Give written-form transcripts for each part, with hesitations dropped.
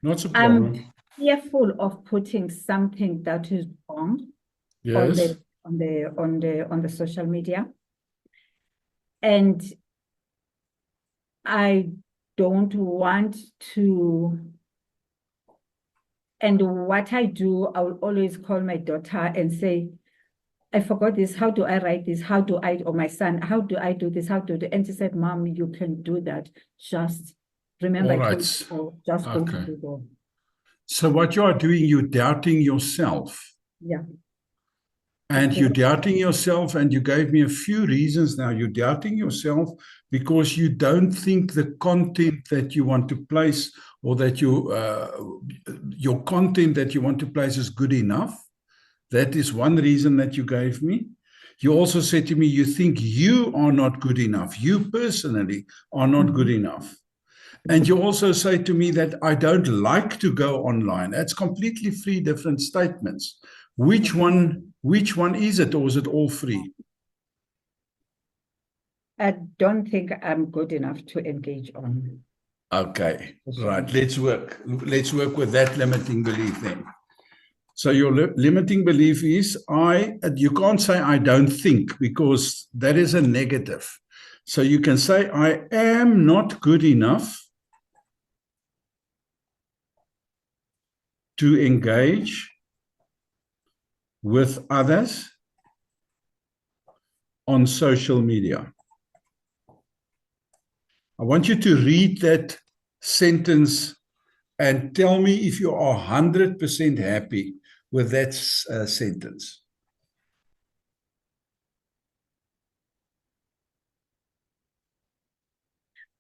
Not a I'm problem. fearful of putting something that is wrong on Yes. the social media. And I don't want to, and what I do, I will always call my daughter and say, I forgot this. How do I write this? How do I, or my son, how do I do this? How do the, and she said, Mom, you can do that. Just remember, All I told you, right. so just go to Okay. Google. So what you are doing, you're doubting yourself. Yeah, And you're absolutely. doubting yourself, and you gave me a few reasons now. You're doubting yourself because you don't think the content that you want to place, or that your content that you want to place, is good enough. That is one reason that you gave me. You also said to me, you think you are not good enough. You personally are not good Mhm. enough. And you also say to me that I don't like to go online. That's completely three different statements. Okay. Which one is it, or is it all three? I don't think I'm good enough to engage on Okay, social right. media. Let's work with that limiting belief then. So your limiting belief is you can't say I don't think, because that is a negative. So you can say I am not good enough to engage with others on social media. I want you to read that sentence and tell me if you are 100% happy with that sentence.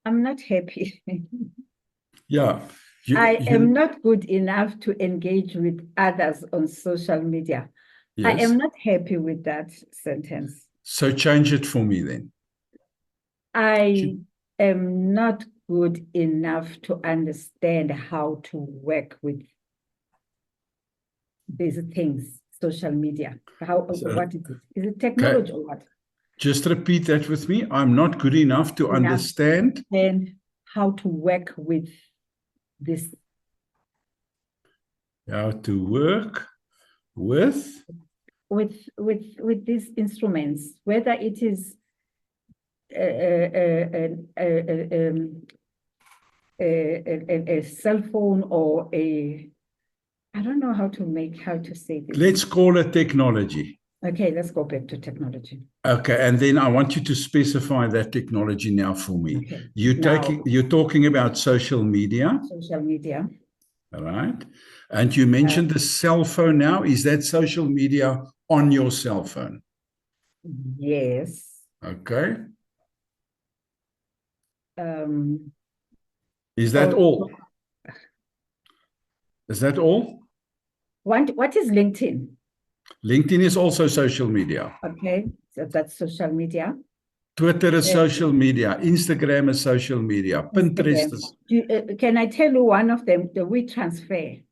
I'm not happy. Yeah. I am You, not good enough to engage with others on social media. I am yes. not happy with that sentence. So change it for me then. I am not good enough to understand how to work with these things, social media. How, So, what is it? Is it okay. technology or what? Just repeat that with me. I'm not good enough to Enough understand and how to work with this, how to work with. with these instruments, whether it is a cell phone or a, I don't know how to say this. Let's call it technology. Okay, let's go back to technology. Okay, and then I want you to specify that technology now for me. Okay, now You're talking about social media, social media. all right? And you Uh, mentioned the cell phone now. Is that social media on your cell phone? yes. Okay. Um, Is that oh, all? Is that all? what is LinkedIn? LinkedIn is also social media. Okay, so that's social media. Twitter is Uh, social media. Instagram is social media. Pinterest Instagram. is. Can I tell you one of them, the WeTransfer?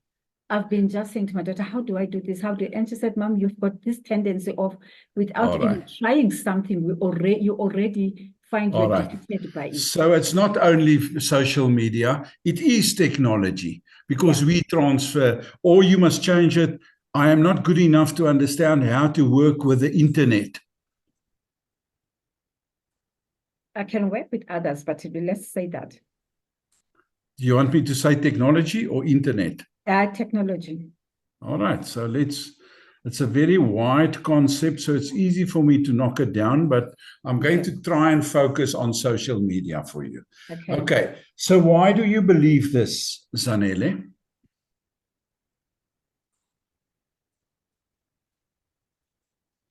I've been just saying to my daughter, how do I do this? How do I? And she said, Mom, you've got this tendency of, without All right. even trying something, you already find All you're right. defeated by it. So it's not only social media, it is technology, Yeah, because we transfer, or you must change it. I am not good enough to understand how to work with the internet. I can work with others, but let's say that. Do you want me to say technology or internet? Technology. All right. So it's a very wide concept. So it's easy for me to knock it down, but I'm going Okay. to try and focus on social media for you. Okay. Okay. So why do you believe this, Zanele?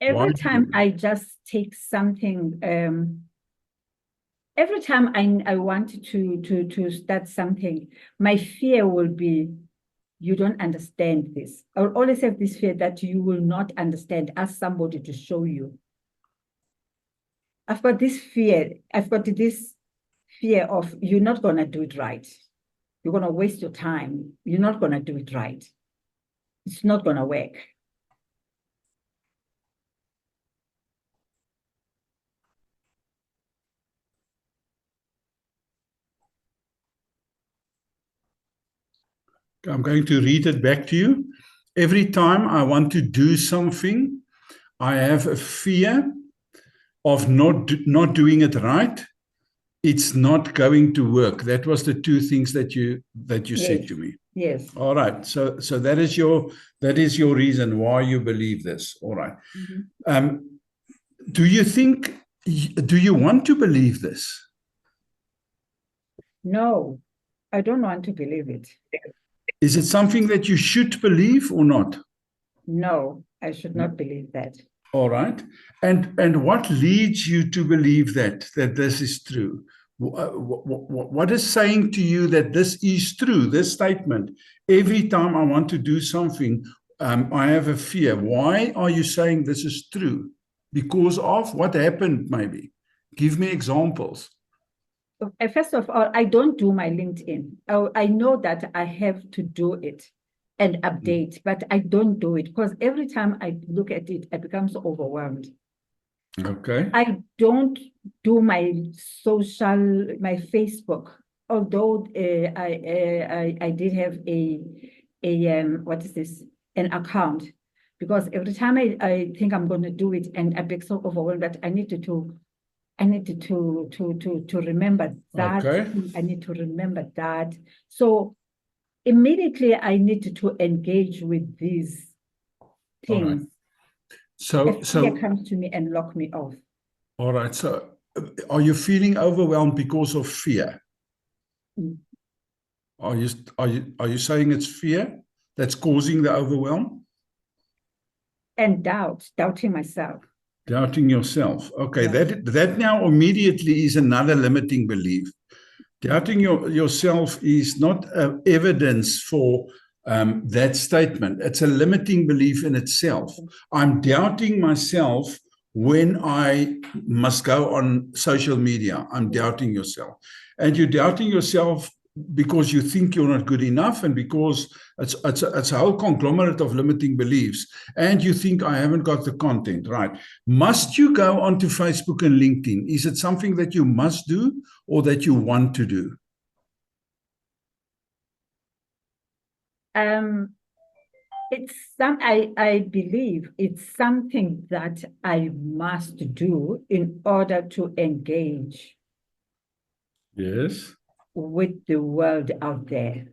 Why Every do you time believe? I just take something, every time I want to start something, my fear will be, you don't understand this. I will always have this fear that you will not understand. Ask somebody to show you. I've got this fear. I've got this fear of you're not going to do it right. You're going to waste your time. You're not going to do it right. It's not going to work. I'm going to read it back to you. Every time I want to do something, I have a fear of not doing it right. It's not going to work. That was the two things that you said Yes. to me. Yes. All right. So that is your reason why you believe this. All right. Do you want to believe this? No, I don't want to believe it. Is it something that you should believe or not? No, I should No. not believe that. All right. And what leads you to believe that this is true? What is saying to you that this is true, this statement? Every time I want to do something, I have a fear. Why are you saying this is true? Because of what happened, maybe. Give me examples. First of all, I don't do my LinkedIn. I know that I have to do it and update, but I don't do it because every time I look at it, I become so overwhelmed. Okay. I don't do my Facebook, although I did have what is this, an account, because every time I think I'm going to do it and I get so overwhelmed that I needed to remember that. Okay. I need to remember that. So immediately I needed to engage with these All right. things. So Fear comes to me and lock me off. all right. So are you feeling overwhelmed because of fear? Mm. Are you saying it's fear that's causing the overwhelm? And doubting myself. Doubting yourself. Okay, Yeah. that now immediately is another limiting belief. Doubting yourself is not evidence for that statement. It's a limiting belief in itself. I'm doubting myself when I must go on social media. I'm doubting yourself. And you're doubting yourself because you think you're not good enough, and because it's a whole conglomerate of limiting beliefs, and you think I haven't got the content right. Must you go onto Facebook and LinkedIn? Is it something that you must do or that you want to do? I believe it's something that I must do in order to engage Yes. with the world out there.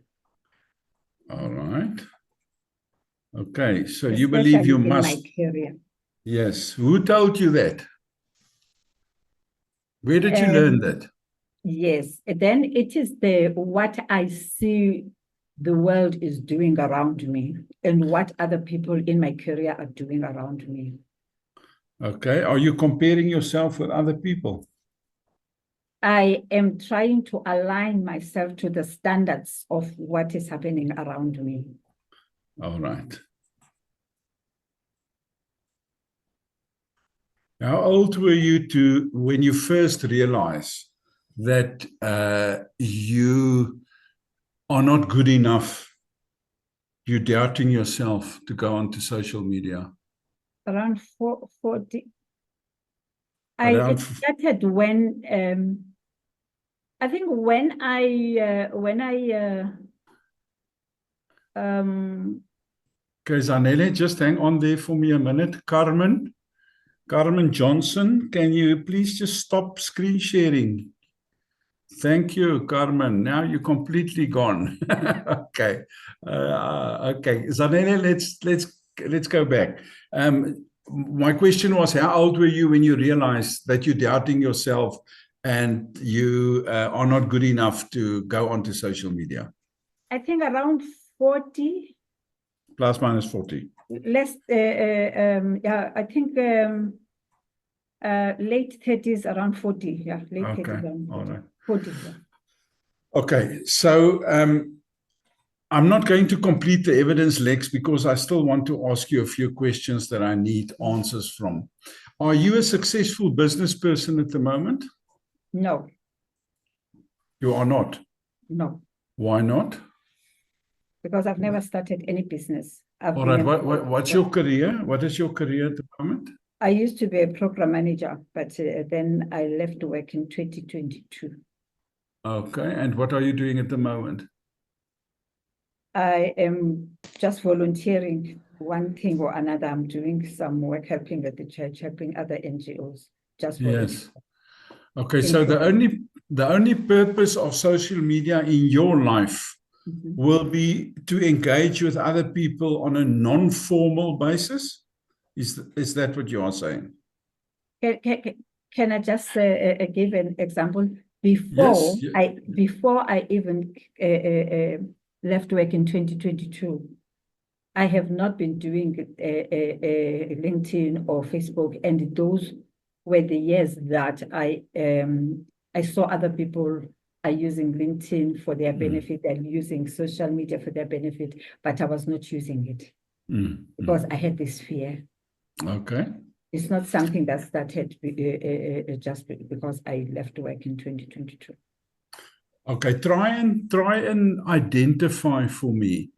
All right. Okay, so you believe Especially you in my must. career. Yes. Who told you that? Where did you learn that? Yes. Then it is what I see the world is doing around me and what other people in my career are doing around me. Okay. Are you comparing yourself with other people? I am trying to align myself to the standards of what is happening around me. All right. How old were you when you first realized that you are not good enough? You're doubting yourself to go onto social media? Around 40. Around. It started when I think when I Okay, Zanele, just hang on there for me a minute. Carmen Johnson, can you please just stop screen sharing? Thank you, Carmen. Now you're completely gone. Okay. Okay. Zanele, let's go back. My question was, how old were you when you realized that you're doubting yourself and you are not good enough to go onto social media? I think around 40. Plus minus 40. Less, yeah, I think late 30s, around 40. Yeah, late 30s, around 40. All right. 40, yeah. Okay, so I'm not going to complete the evidence, Lex, because I still want to ask you a few questions that I need answers from. Are you a successful business person at the moment? No. You are not? No. Why not? Because I've never started any business. All right, what's your career? What is your career at the moment? I used to be a program manager, but then I left work in 2022. Okay, and what are you doing at the moment? I am just volunteering one thing or another. I'm doing some work helping at the church, helping other NGOs, just volunteer. Yes. Okay, so the only purpose of social media in your life will be to engage with other people on a non-formal basis? Is that what you are saying? Can I just give an example? Before Yes. I even left work in 2022, I have not been doing LinkedIn or Facebook, and those were the years that I saw other people are using LinkedIn for their benefit and using social media for their benefit, but I was not using it because I had this fear. Okay. It's not something that started just because I left work in 2022. Okay, try and identify for me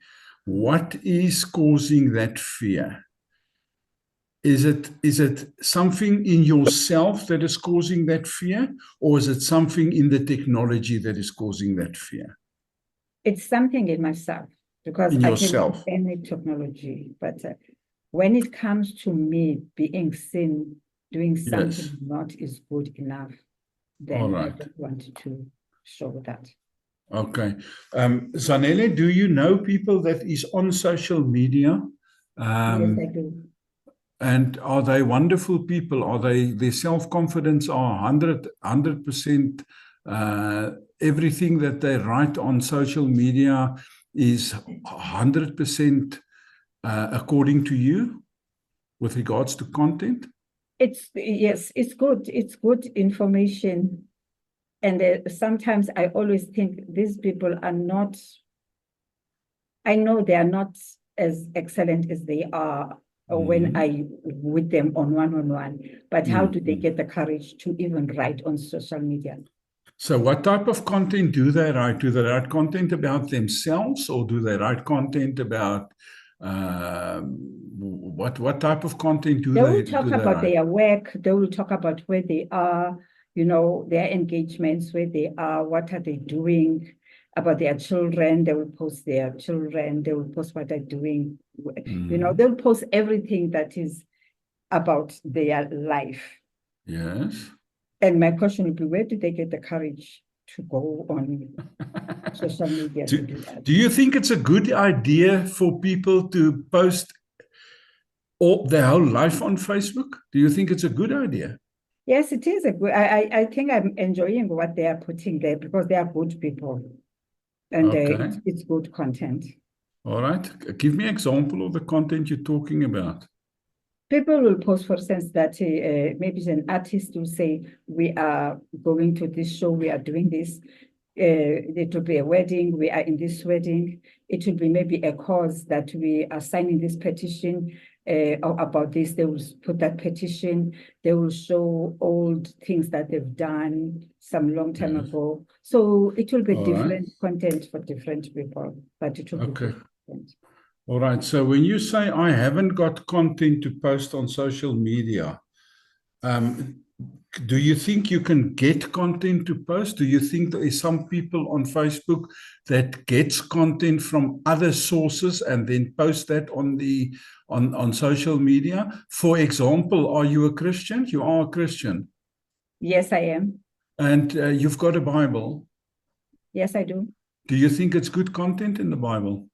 what is causing that fear. Is it something in yourself that is causing that fear, or is it something in the technology that is causing that fear? It's something in myself because In I can use yourself. any technology, but when it comes to me being seen doing something Yes. not is good enough, All then I right. don't want to show that. Okay. Zanele, do you know people that is on social media? Yes, I do. And are they wonderful people? Are their self-confidence are 100%, everything that they write on social media is 100% according to you with regards to content? Yes, it's good. It's good information. And sometimes I always think these people are not, I know they are not as excellent as they are when I with them on one-on-one, but how do they get the courage to even write on social media? So what type of content do they write? Do they write content about themselves, or do they write content about what type of content do They will they talk about write? their work. They will talk about where they are, their engagements, where they are, what are they doing, about their children. They will post their children. They will post what they're doing. They'll post everything that is about their life. Yes. And my question would be, where do they get the courage to go on social media to do that? Do you think it's a good idea for people to post all their whole life on Facebook? Do you think it's a good idea? Yes, it is a good. I think I'm enjoying what they are putting there because they are good people, and Okay. it's good content. All right. Give me an example of the content you're talking about. People will post, for instance, that maybe an artist will say, we are going to this show, we are doing this. It will be a wedding, we are in this wedding. It will be maybe a cause that we are signing this petition about this. They will put that petition. They will show old things that they've done some long time ago. So it will be different content for different people, but it will be good content. All right. So when you say I haven't got content to post on social media, do you think you can get content to post? Do you think there is some people on Facebook that gets content from other sources and then post that on social media? For example, are you a Christian? You are a Christian. Yes, I am. And you've got a Bible. Yes, I do. Do you think it's good content in the Bible?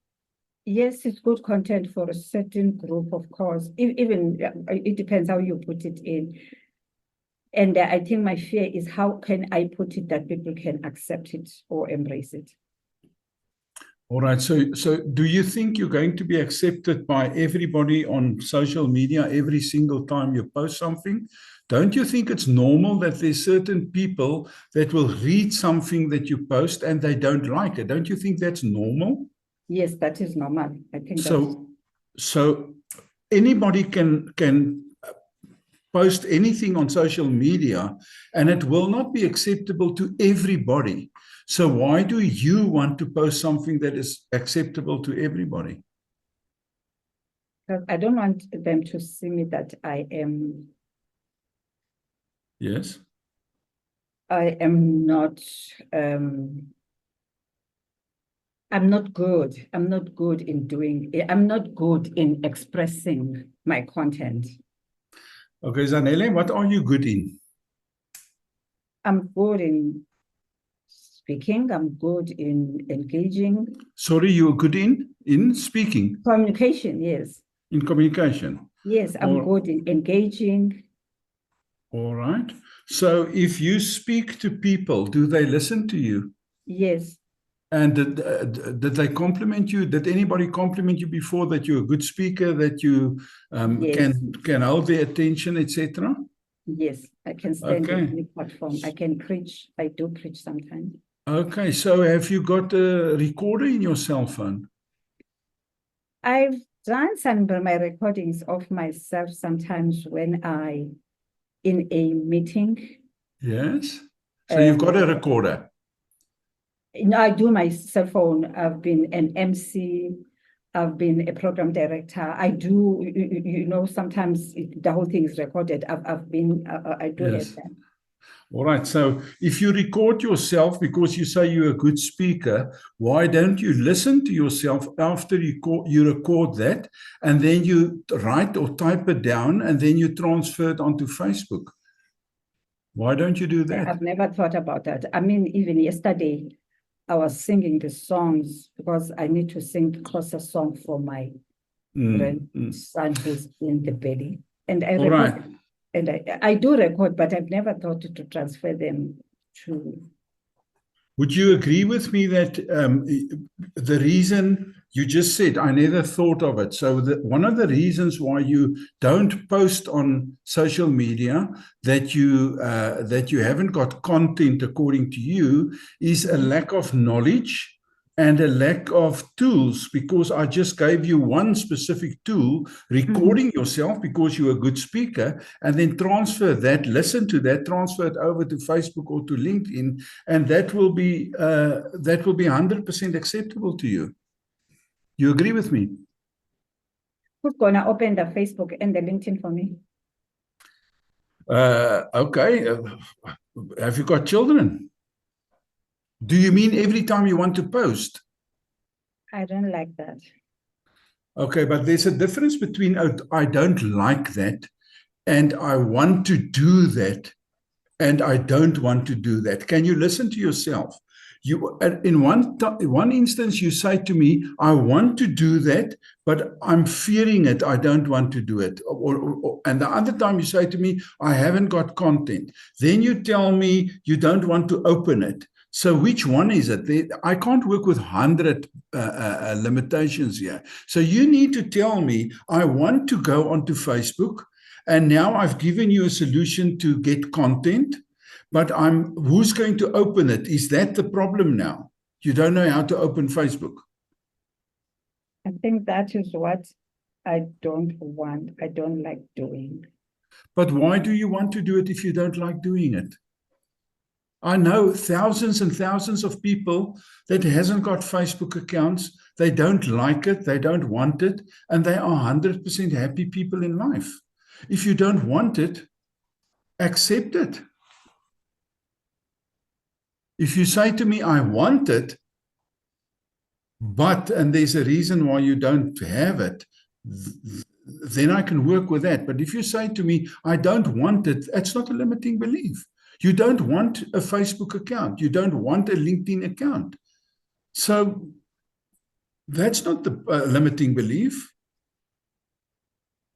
Yes, it's good content for a certain group, of course. Even it depends how you put it in. And I think my fear is how can I put it that people can accept it or embrace it? All right. So do you think you're going to be accepted by everybody on social media every single time you post something? Don't you think it's normal that there's certain people that will read something that you post and they don't like it? Don't you think that's normal? Yes, that is normal. I think so anybody can post anything on social media and it will not be acceptable to everybody. So why do you want to post something that is acceptable to everybody? because I don't want them to see me that Yes. I am not I'm not good. I'm not good in expressing my content. Okay, Zanele, what are you good in? I'm good in speaking. I'm good in engaging. Sorry, you're good in speaking, Communication, yes. in communication. Yes, I'm good in engaging. All right. So if you speak to people, do they listen to you? Yes, And did they compliment you? Did anybody compliment you before that you're a good speaker, that you yes, can hold their attention, etc.? yes. I can stand in Okay. any platform. I can preach. I do preach sometimes. Okay. So have you got a recorder in your cell phone? I've done some of my recordings of myself sometimes when in a meeting. Yes. So you've got a recorder. I do my cell phone. I've been an MC. I've been a program director. I do, sometimes the whole thing is recorded. I do have Yes. that. All right. So if you record yourself because you say you're a good speaker, why don't you listen to yourself after you record that, and then you write or type it down, and then you transfer it onto Facebook? Why don't you do that? I've never thought about that. I mean, even yesterday, I was singing the songs because I need to sing a song for my grandson who's in the belly. And I All record, right. and I do record, but I've never thought to transfer them to. Would you agree with me that the reason you just said, I never thought of it. So one of the reasons why you don't post on social media that you haven't got content according to you is a lack of knowledge and a lack of tools, because I just gave you one specific tool, recording yourself because you're a good speaker, and then transfer that, listen to that, transfer it over to Facebook or to LinkedIn, and that will be 100% acceptable to you. You agree with me? Who's gonna open the Facebook and the LinkedIn for me? Okay. Have you got children? Do you mean every time you want to post? I don't like that. Okay, but there's a difference between I don't like that and I want to do that and I don't want to do that. Can you listen to yourself? You, in one instance, you say to me, I want to do that, but I'm fearing it. I don't want to do it. And the other time you say to me, I haven't got content. Then you tell me you don't want to open it. So which one is it? I can't work with 100 limitations here. So you need to tell me, I want to go onto Facebook, and now I've given you a solution to get content, but who's going to open it? Is that the problem now? You don't know how to open Facebook. I think that is what I don't want. I don't like doing. But why do you want to do it if you don't like doing it? I know thousands and thousands of people that hasn't got Facebook accounts. They don't like it. They don't want it. And they are 100% happy people in life. If you don't want it, accept it. If you say to me, I want it, and there's a reason why you don't have it, then I can work with that. But if you say to me, I don't want it, that's not a limiting belief. You don't want a Facebook account. You don't want a LinkedIn account. So that's not the limiting belief.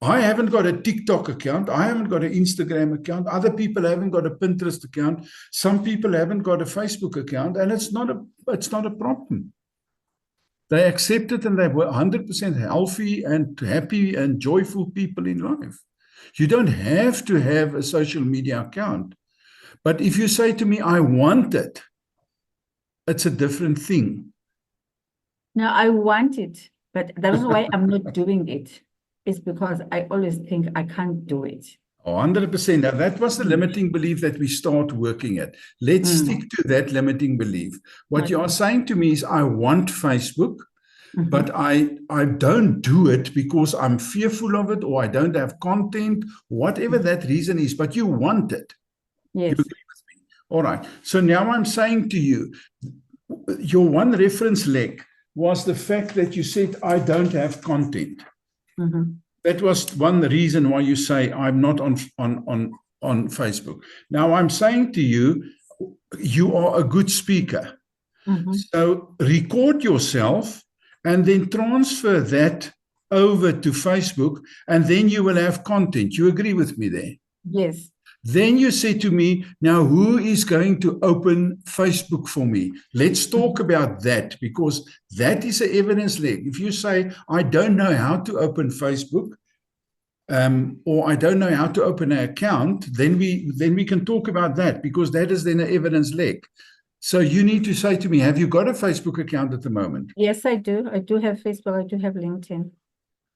I haven't got a TikTok account. I haven't got an Instagram account. Other people haven't got a Pinterest account. Some people haven't got a Facebook account, and it's not a problem. They accept it, and they were 100% healthy and happy and joyful people in life. You don't have to have a social media account. But if you say to me, I want it, it's a different thing. No, I want it, but the reason why I'm not doing it is because I always think I can't do it. 100%. Now, that was the limiting belief that we start working at. Let's stick to that limiting belief. What you are saying to me is, I want Facebook, but I don't do it because I'm fearful of it, or I don't have content, whatever that reason is, but you want it. Yes. You agree with me? All right. So now I'm saying to you, your one reference leg, was the fact that you said, I don't have content. Mhm. That was one reason why you say, I'm not on Facebook. Now, I'm saying to you, you are a good speaker. Mhm. So record yourself and then transfer that over to Facebook, and then you will have content. You agree with me there? Yes. Then you say to me, now who is going to open Facebook for me? Let's talk about that, because that is an evidence leg. If you say, I don't know how to open Facebook, or I don't know how to open an account, then we can talk about that, because that is then an evidence leg. So you need to say to me, have you got a Facebook account at the moment? Yes, I do. I do have Facebook. I do have LinkedIn.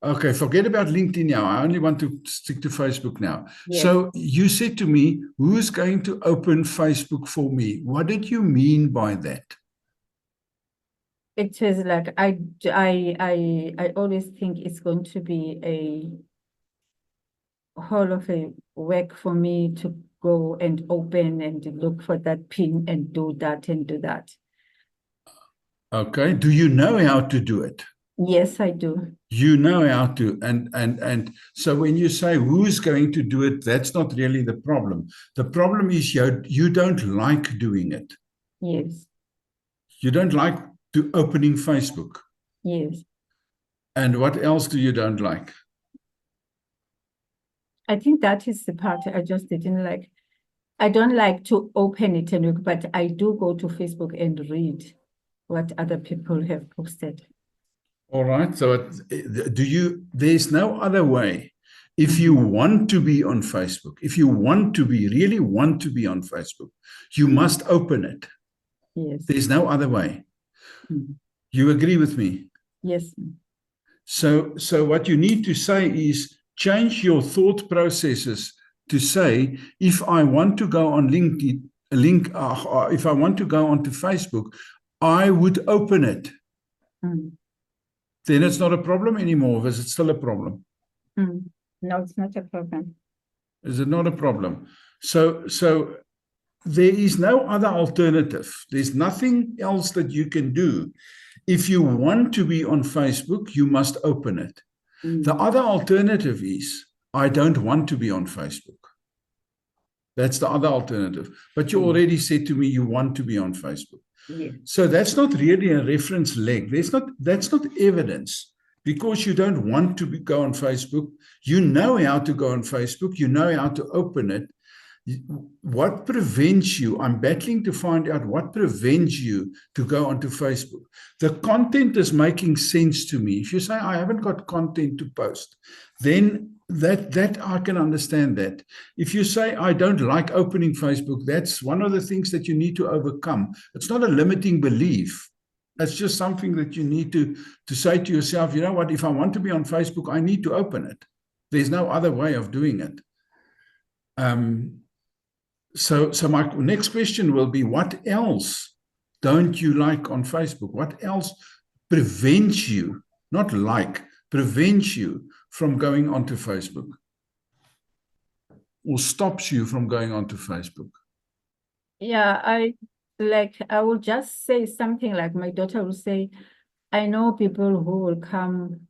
Okay, forget about LinkedIn now. I only want to stick to Facebook now. Yes. So you said to me, who's going to open Facebook for me? What did you mean by that? It is like I always think it's going to be a whole of a work for me to go and open and look for that pin and do that and do that. Okay, do you know how to do it? Yes, I do. You know how to, and so when you say who's going to do it, that's not really the problem. The problem is you don't like doing it. Yes. You don't like to opening Facebook. Yes. And what else do you don't like? I think that is the part I just didn't like. I don't like to open it and look, but I do go to Facebook and read what other people have posted. All right. So there's no other way. If you want to be on Facebook, if you really want to be on Facebook, you must open it. Yes. There's no other way. You agree with me? Yes. So what you need to say is change your thought processes to say, if I want to go on LinkedIn, if I want to go onto Facebook, I would open it. Then it's not a problem anymore. Is it still a problem? No, it's not a problem. Is it not a problem? So there is no other alternative. There's nothing else that you can do. If you want to be on Facebook, you must open it. The other alternative is, I don't want to be on Facebook. That's the other alternative. But you already said to me you want to be on Facebook. Yes. So that's not really a reference leg. That's not evidence, because you don't want to go on Facebook. You know how to go on Facebook. You know how to open it. What prevents you? I'm battling to find out what prevents you to go onto Facebook. The content is making sense to me. If you say, I haven't got content to post, then that I can understand that. If you say, I don't like opening Facebook, that's one of the things that you need to overcome. It's not a limiting belief. It's just something that you need to say to yourself, you know what, if I want to be on Facebook, I need to open it. There's no other way of doing it. So my next question will be, what else don't you like on Facebook? What else prevents you, not like, prevents you from going onto Facebook, or stops you from going onto Facebook? Yeah, I will just say something like my daughter will say, I know people who will come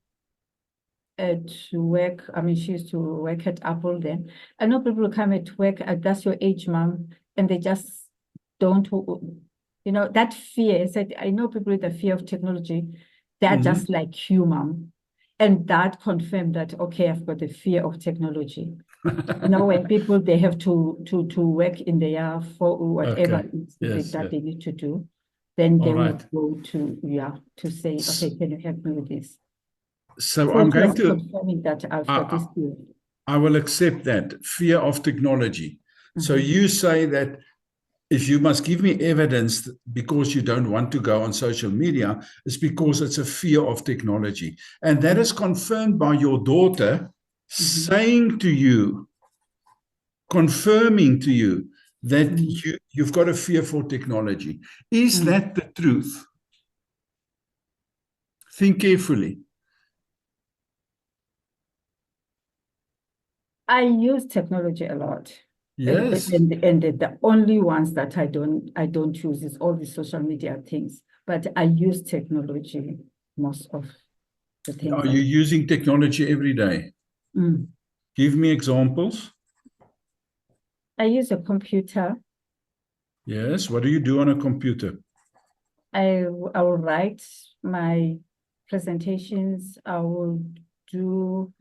to work. I mean, she used to work at Apple then. I know people who come at work, that's your age, mom, and they just don't, that fear. I said, I know people with the fear of technology, they're just like you, mom. And that confirmed that, okay, I've got the fear of technology. When people, they have to work in their for whatever that they need to do, then they will go to say, okay, can you help me with this? So I'm going to confirming that I've got this fear. I will accept that fear of technology. So you say that if you must give me evidence because you don't want to go on social media, it's because it's a fear of technology. And that is confirmed by your daughter saying to you, confirming to you that you've got a fear for technology. Is that the truth? Think carefully. I use technology a lot. Yes. And the only ones that I don't use is all the social media things. but I use technology most of the things. Are you using technology every day? Give me examples. I use a computer. Yes. What do you do on a computer? I will write my presentations. I will do,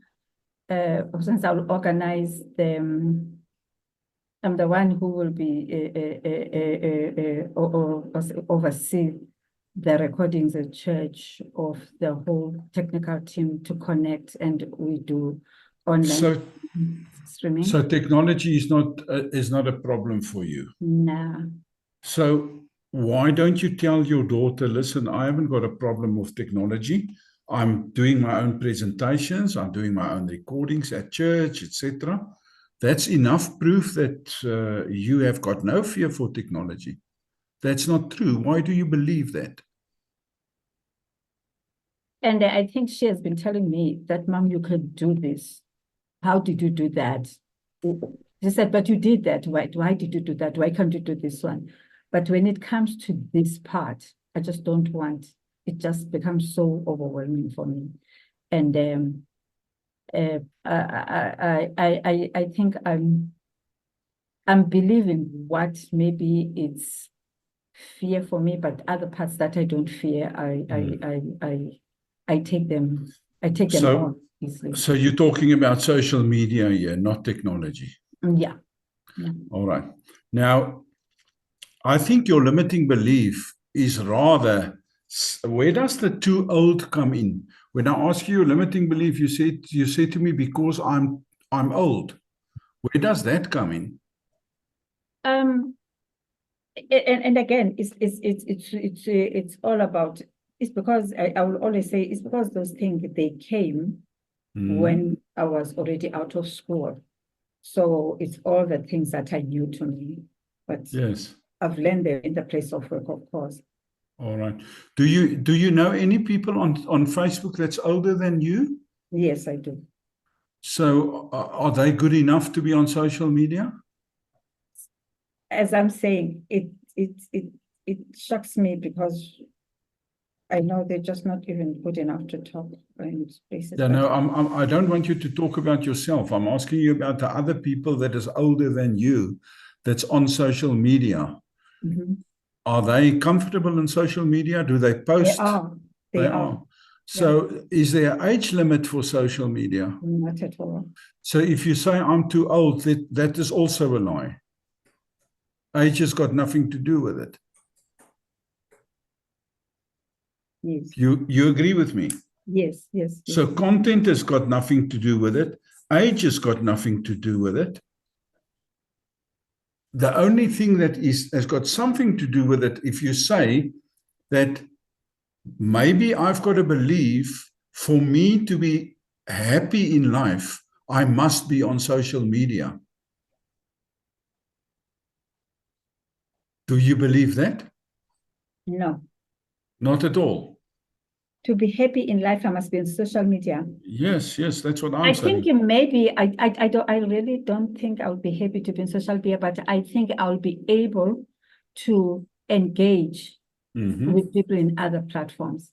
since I will organize them. I'm the one who will be oversee the recordings at church of the whole technical team to connect, and we do online streaming. So technology is not a problem for you. No. So why don't you tell your daughter, listen, I haven't got a problem with technology. I'm doing my own presentations. I'm doing my own recordings at church, etc. That's enough proof that you have got no fear for technology. That's not true. Why do you believe that? And I think she has been telling me that, Mom, you could do this. How did you do that? She said, but you did that. Why did you do that? Why can't you do this one? But when it comes to this part, I just don't want, it just becomes so overwhelming for me. And I think I'm believing what maybe it's fear for me, but other parts that I don't fear, I take them on easily. So you're talking about social media here, not technology. Yeah. All right. Now, I think your limiting belief is rather, where does the too old come in? When I ask you your limiting belief, you said to me, because I'm old. Where does that come in? And again, it's all about, it's because I will always say it's because those things, they came when I was already out of school. So it's all the things that are new to me, but yes, I've learned them in the place of work, of course. All right. Do you know any people on Facebook that's older than you? Yes, I do. So are they good enough to be on social media? As I'm saying, it shocks me because I know they're just not even good enough to talk in spaces. Yeah, no, I don't want you to talk about yourself. I'm asking you about the other people that is older than you that's on social media. Are they comfortable in social media? Do they post? They are. They are. So is there an age limit for social media? Not at all. So if you say I'm too old, that is also a lie. Age has got nothing to do with it. Yes. You agree with me? Yes. So content has got nothing to do with it. Age has got nothing to do with it. The only thing that has got something to do with it, if you say that maybe I've got to believe for me to be happy in life, I must be on social media. Do you believe that? No. Not at all. To be happy in life, I must be on social media. Yes, that's what I'm saying. I think maybe I really don't think I'll be happy to be on social media, but I think I'll be able to engage with people in other platforms.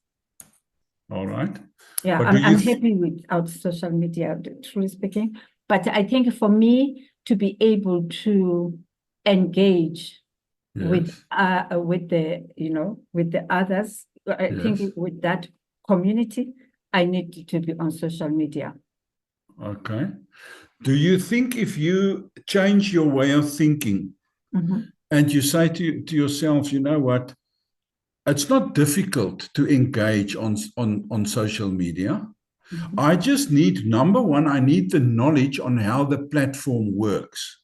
All right. Yeah, I'm happy without social media, truly speaking. But I think for me to be able to engage with the others, I think with that community, I need to be on social media. Okay. Do you think if you change your way of thinking and you say to yourself, you know what, it's not difficult to engage on social media. I just need, number one, I need the knowledge on how the platform works.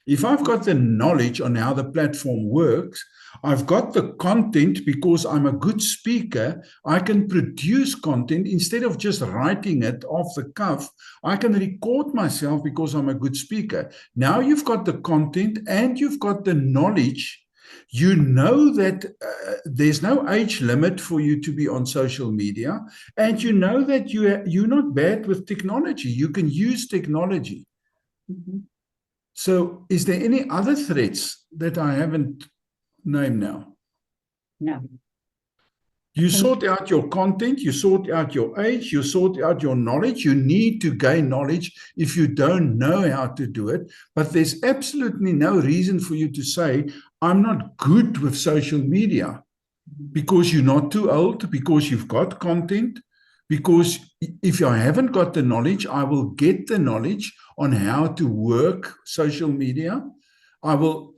If I've got the knowledge on how the platform works, I've got the content because I'm a good speaker. I can produce content instead of just writing it off the cuff. I can record myself because I'm a good speaker. Now you've got the content and you've got the knowledge. You know that there's no age limit for you to be on social media. And you know that you're not bad with technology. You can use technology. So is there any other threats that I haven't named now? No. You sort out your content, you sort out your age, you sort out your knowledge. You need to gain knowledge if you don't know how to do it. But there's absolutely no reason for you to say, I'm not good with social media, because you're not too old, because you've got content. Because if I haven't got the knowledge, I will get the knowledge on how to work social media. I will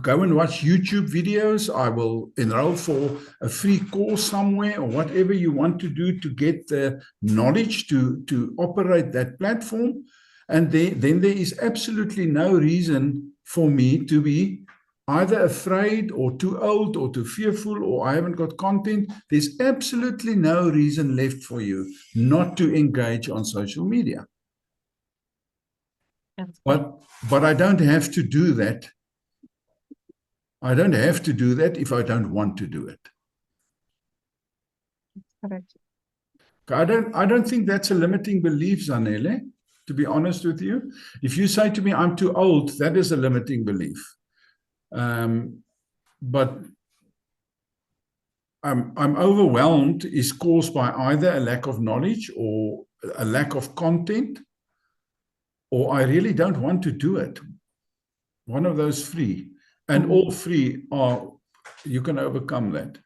go and watch YouTube videos. I will enroll for a free course somewhere, or whatever you want to do to get the knowledge to operate that platform. And then there is absolutely no reason for me to be either afraid or too old or too fearful, or I haven't got content. There's absolutely no reason left for you not to engage on social media. But I don't have to do that. I don't have to do that if I don't want to do it. Correct. I don't think that's a limiting belief, Zanele, to be honest with you. If you say to me, I'm too old, that is a limiting belief. But I'm overwhelmed is caused by either a lack of knowledge or a lack of content, or I really don't want to do it. One of those three. And all three are, you can overcome that.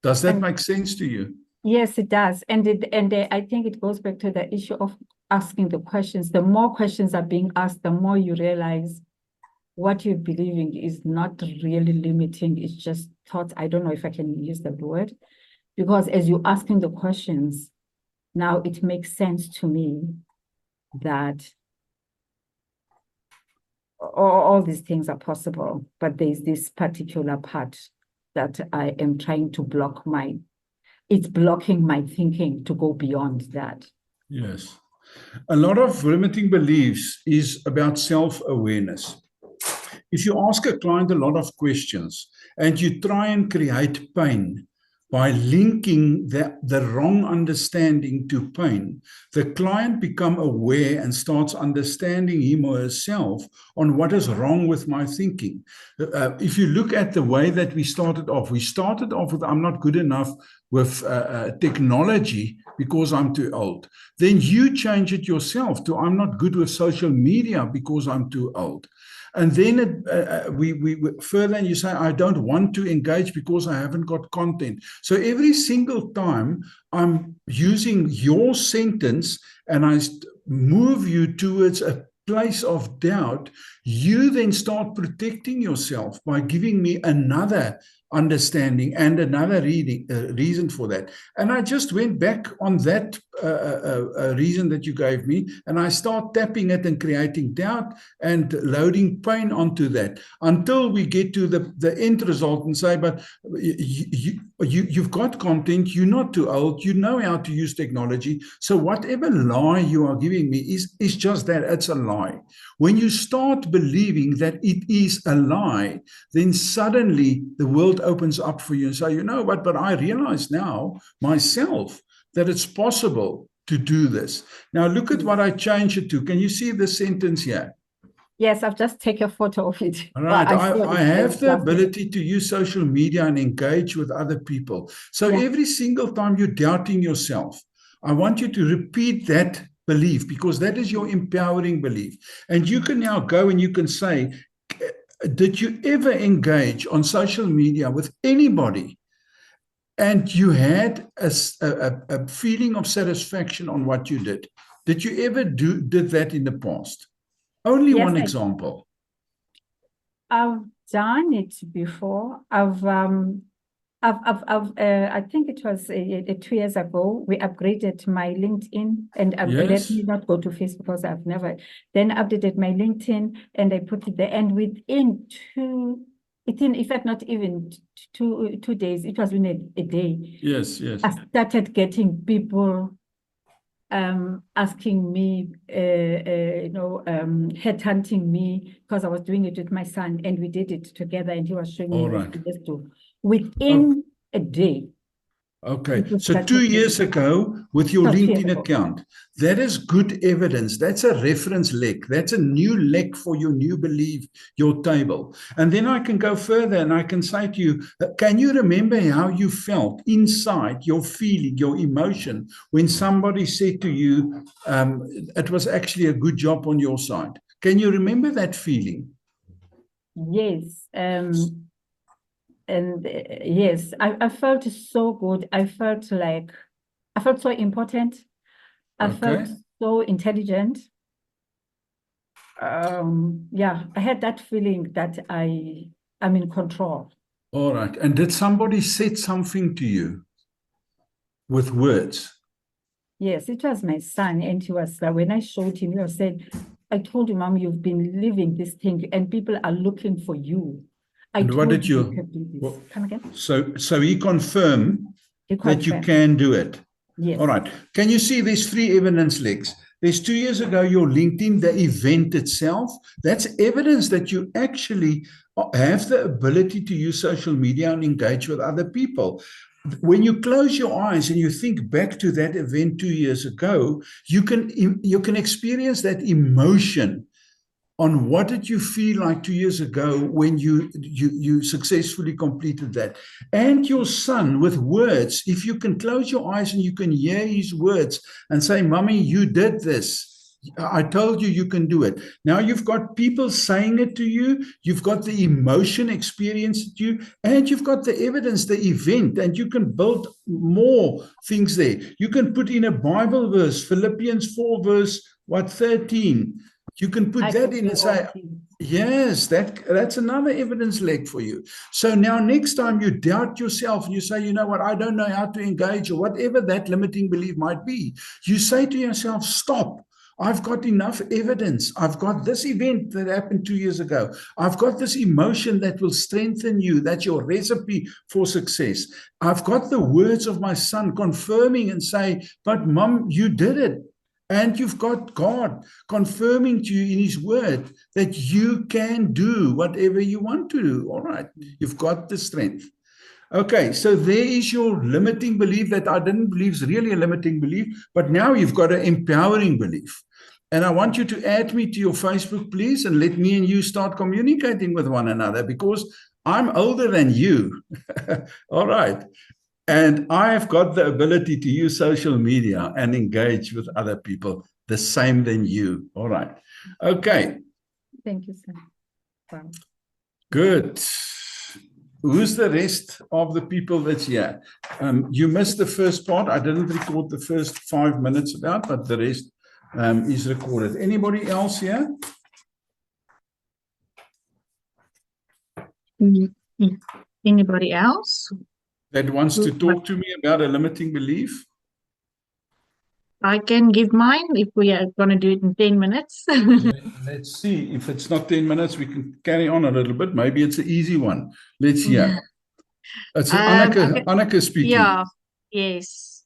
Does that make sense to you? Yes, it does. And I think it goes back to the issue of asking the questions. The more questions are being asked, the more you realize what you're believing is not really limiting. It's just thoughts. I don't know if I can use the word, because as you're asking the questions, now it makes sense to me that all these things are possible, but there's this particular part that I am trying to block it's blocking my thinking to go beyond that. Yes. A lot of limiting beliefs is about self-awareness. If you ask a client a lot of questions and you try and create pain by linking the wrong understanding to pain, the client becomes aware and starts understanding him or herself on what is wrong with my thinking. If you look at the way that we started off with, I'm not good enough with technology because I'm too old. Then you change it yourself to, I'm not good with social media because I'm too old. And then we further, and you say, I don't want to engage because I haven't got content. So every single time I'm using your sentence and I move you towards a place of doubt, you then start protecting yourself by giving me another understanding and another reason for that. And I just went back on that reason that you gave me, and I start tapping it and creating doubt and loading pain onto that until we get to the end result and say, but you've got content, you're not too old, you know how to use technology. So whatever lie you are giving me is just that, it's a lie. When you start believing that it is a lie, then suddenly the world opens up for you and say, you know what, but I realize now myself that it's possible to do this. Now look at what I changed it to. Can you see the sentence here? Yes, I've just taken a photo of it. All right. I have the ability to use social media and engage with other people. So every single time you're doubting yourself, I want you to repeat that belief, because that is your empowering belief. And you can now go and you can say, did you ever engage on social media with anybody and you had a feeling of satisfaction on what you did? Did you ever did that in the past? Only one example. I've done it before. I think it was 2 years ago, we upgraded my LinkedIn, and let me not go to Facebook because I've never, then updated my LinkedIn and I put it there, and within in fact, not even 2 days, it was in a day. Yes. I started getting people asking me, headhunting me, because I was doing it with my son, and we did it together, and he was showing me what he just do within a day. Okay, It was so such 2 years ago with your 2 years LinkedIn ago. account, that is good evidence. That's a reference leg. That's a new leg for your new belief, your table. And then I can go further and I can say to you, can you remember how you felt inside, your feeling, your emotion, when somebody said to you, it was actually a good job on your side? Can you remember that feeling? Yes. And yes, I felt so good. I felt so important. I felt Okay. so intelligent. Yeah, I had that feeling that I'm in control. All right. And did somebody say something to you with words? Yes, it was my son, and he was when I showed him, he was said, "I told you, Mom, you've been living this thing, and people are looking for you. I And what told did you you you? can do this." Well, Come again? so he confirmed He that you confirmed. can do it. All Yes. right. Can you see there's three evidence legs? There's 2 years ago, your LinkedIn, the event itself. That's evidence that you actually have the ability to use social media and engage with other people. When you close your eyes and you think back to that event 2 years ago, you can experience that emotion on what did you feel like 2 years ago when you successfully completed that. And your son with words, if you can close your eyes and you can hear his words and say, Mommy, you did this, I told you you can do it. Now you've got people saying it to you, you've got the emotion experienced you, and you've got the evidence, the event, and you can build more things there. You can put in a Bible verse, Philippians 4 verse 13. You can put I that can in do and all say, things. yes, that's another evidence leg for you. So now next time you doubt yourself, you say, you know what, I don't know how to engage, or whatever that limiting belief might be, you say to yourself, stop. I've got enough evidence. I've got this event that happened 2 years ago. I've got this emotion that will strengthen you. That's your recipe for success. I've got the words of my son confirming and say, but Mom, you did it. And you've got God confirming to you in His word that you can do whatever you want to do. All right. You've got the strength. Okay. So there is your limiting belief that I didn't believe is really a limiting belief, but now you've got an empowering belief. And I want you to add me to your Facebook, please, and let me and you start communicating with one another because I'm older than you. All right. And I've got the ability to use social media and engage with other people the same than you. All right. Okay, Thank you, sir. Wow. good. Who's the rest of the people that's here? You missed the first part. I didn't record the first 5 minutes about, but the rest is recorded. Anybody else here? Anybody else? That wants to talk to me about a limiting belief? I can give mine if we are going to do it in 10 minutes. Let's see. If it's not 10 minutes, we can carry on a little bit. Maybe it's an easy one. Let's hear. It's Okay. Anneke speaking. Yeah, yes.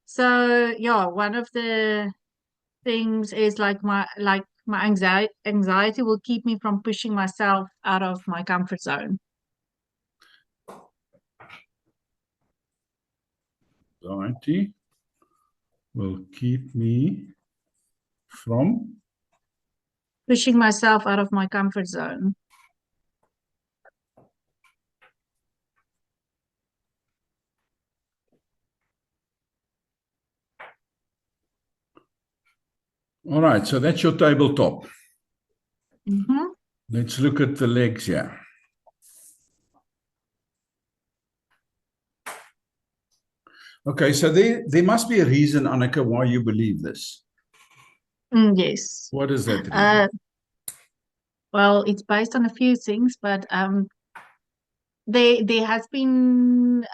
So yeah, one of the things is like my anxiety will keep me from pushing myself out of my comfort zone. Anxiety will keep me from. Pushing myself out of my comfort zone. All right, so that's your tabletop. Mm-hmm. Let's look at the legs here. Okay, so there must be a reason, Anneke, why you believe this. Yes. What is that reason? Well, it's based on a few things, but there has been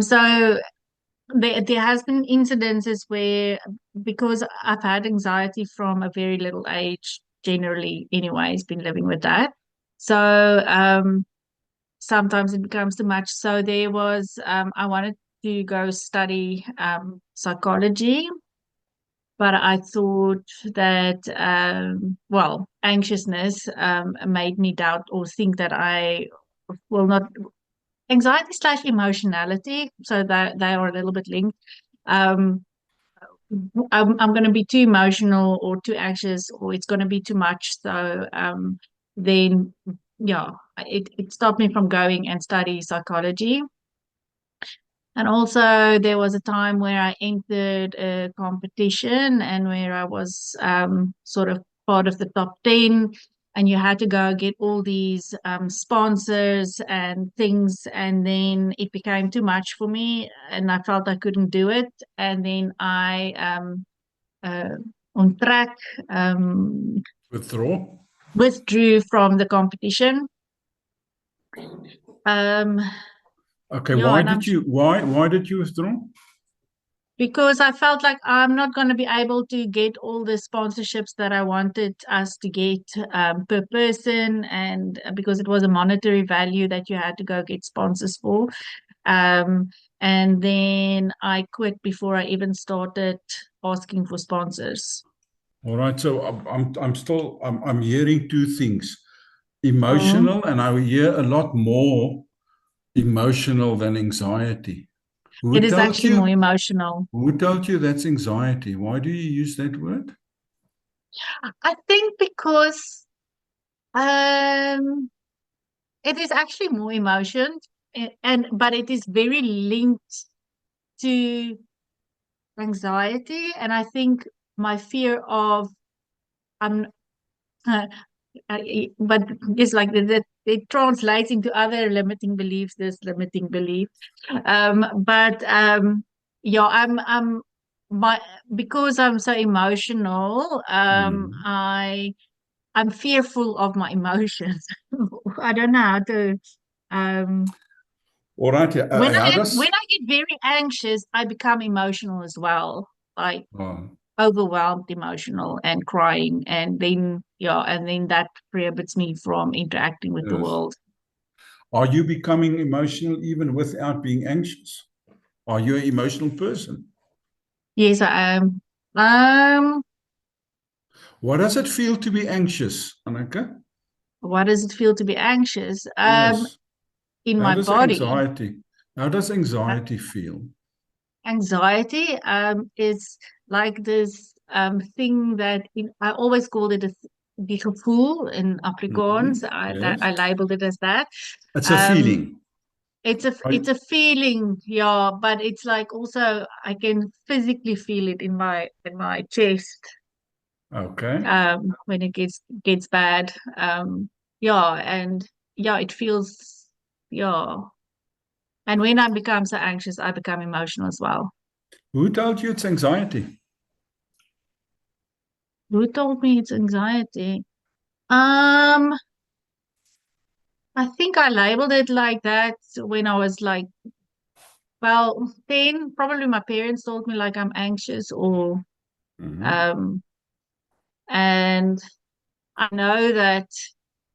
so there has been incidences where, because I've had anxiety from a very little age, generally anyways, been living with that. So sometimes it becomes too much. So there was I wanted to go study psychology, but I thought that anxiousness made me doubt or think that I will not anxiety slash emotionality, so that they are a little bit linked. Um, I'm going to be too emotional or too anxious, or it's going to be too much. So then, yeah, it stopped me from going and study psychology. And also, there was a time where I entered a competition and where I was sort of part of the top 10, and you had to go get all these sponsors and things. And then it became too much for me, and I felt I couldn't do it. And then I uh, on track Withdraw. withdrew from the competition. Um, Okay, yeah, why and I'm did you why did you withdraw? because I felt like I'm not going to be able to get all the sponsorships that I wanted us to get per person, and because it was a monetary value that you had to go get sponsors for. Um, and then I quit before I even started asking for sponsors. All right, so I'm still I'm hearing two things. Mm. Emotional, and I hear a lot more emotional than anxiety. It Who is told actually more you? emotional. Who told you that's anxiety? Why do you use that word? I think because um, it is actually more emotion, and but it is very linked to anxiety, and I think my fear of um uh, but it's like that it translates into other limiting beliefs, this limiting belief. But yeah, I'm my because I'm so emotional, Mm. I'm fearful of my emotions. I don't know how to um All right, how when does I get very anxious, I become emotional as well. Like oh, overwhelmed, emotional, and crying, and then yeah, and then that prohibits me from interacting with the yes. world. Are you becoming emotional even without being anxious? Are you an emotional person? Yes, I am. Um, What does it feel to be anxious, Annika? what does it feel to be anxious? Yes. In How my does body, anxiety? How does uh, anxiety feel? anxiety is like this thing that I always called it a die gevoel in Afrikaans. Mhm. I Yes. labeled it as that. It's a Um, feeling. it's Right? a feeling, yeah, but it's like also I can physically feel it in my chest Okay. when it gets bad. Yeah, and yeah, it feels yeah. And when I become so anxious, I become emotional as well. Who told you it's anxiety? Who told me it's anxiety? Um, I think I labeled it like that when I was like, well, 10, probably my parents told me like I'm anxious or Mhm. um and I know that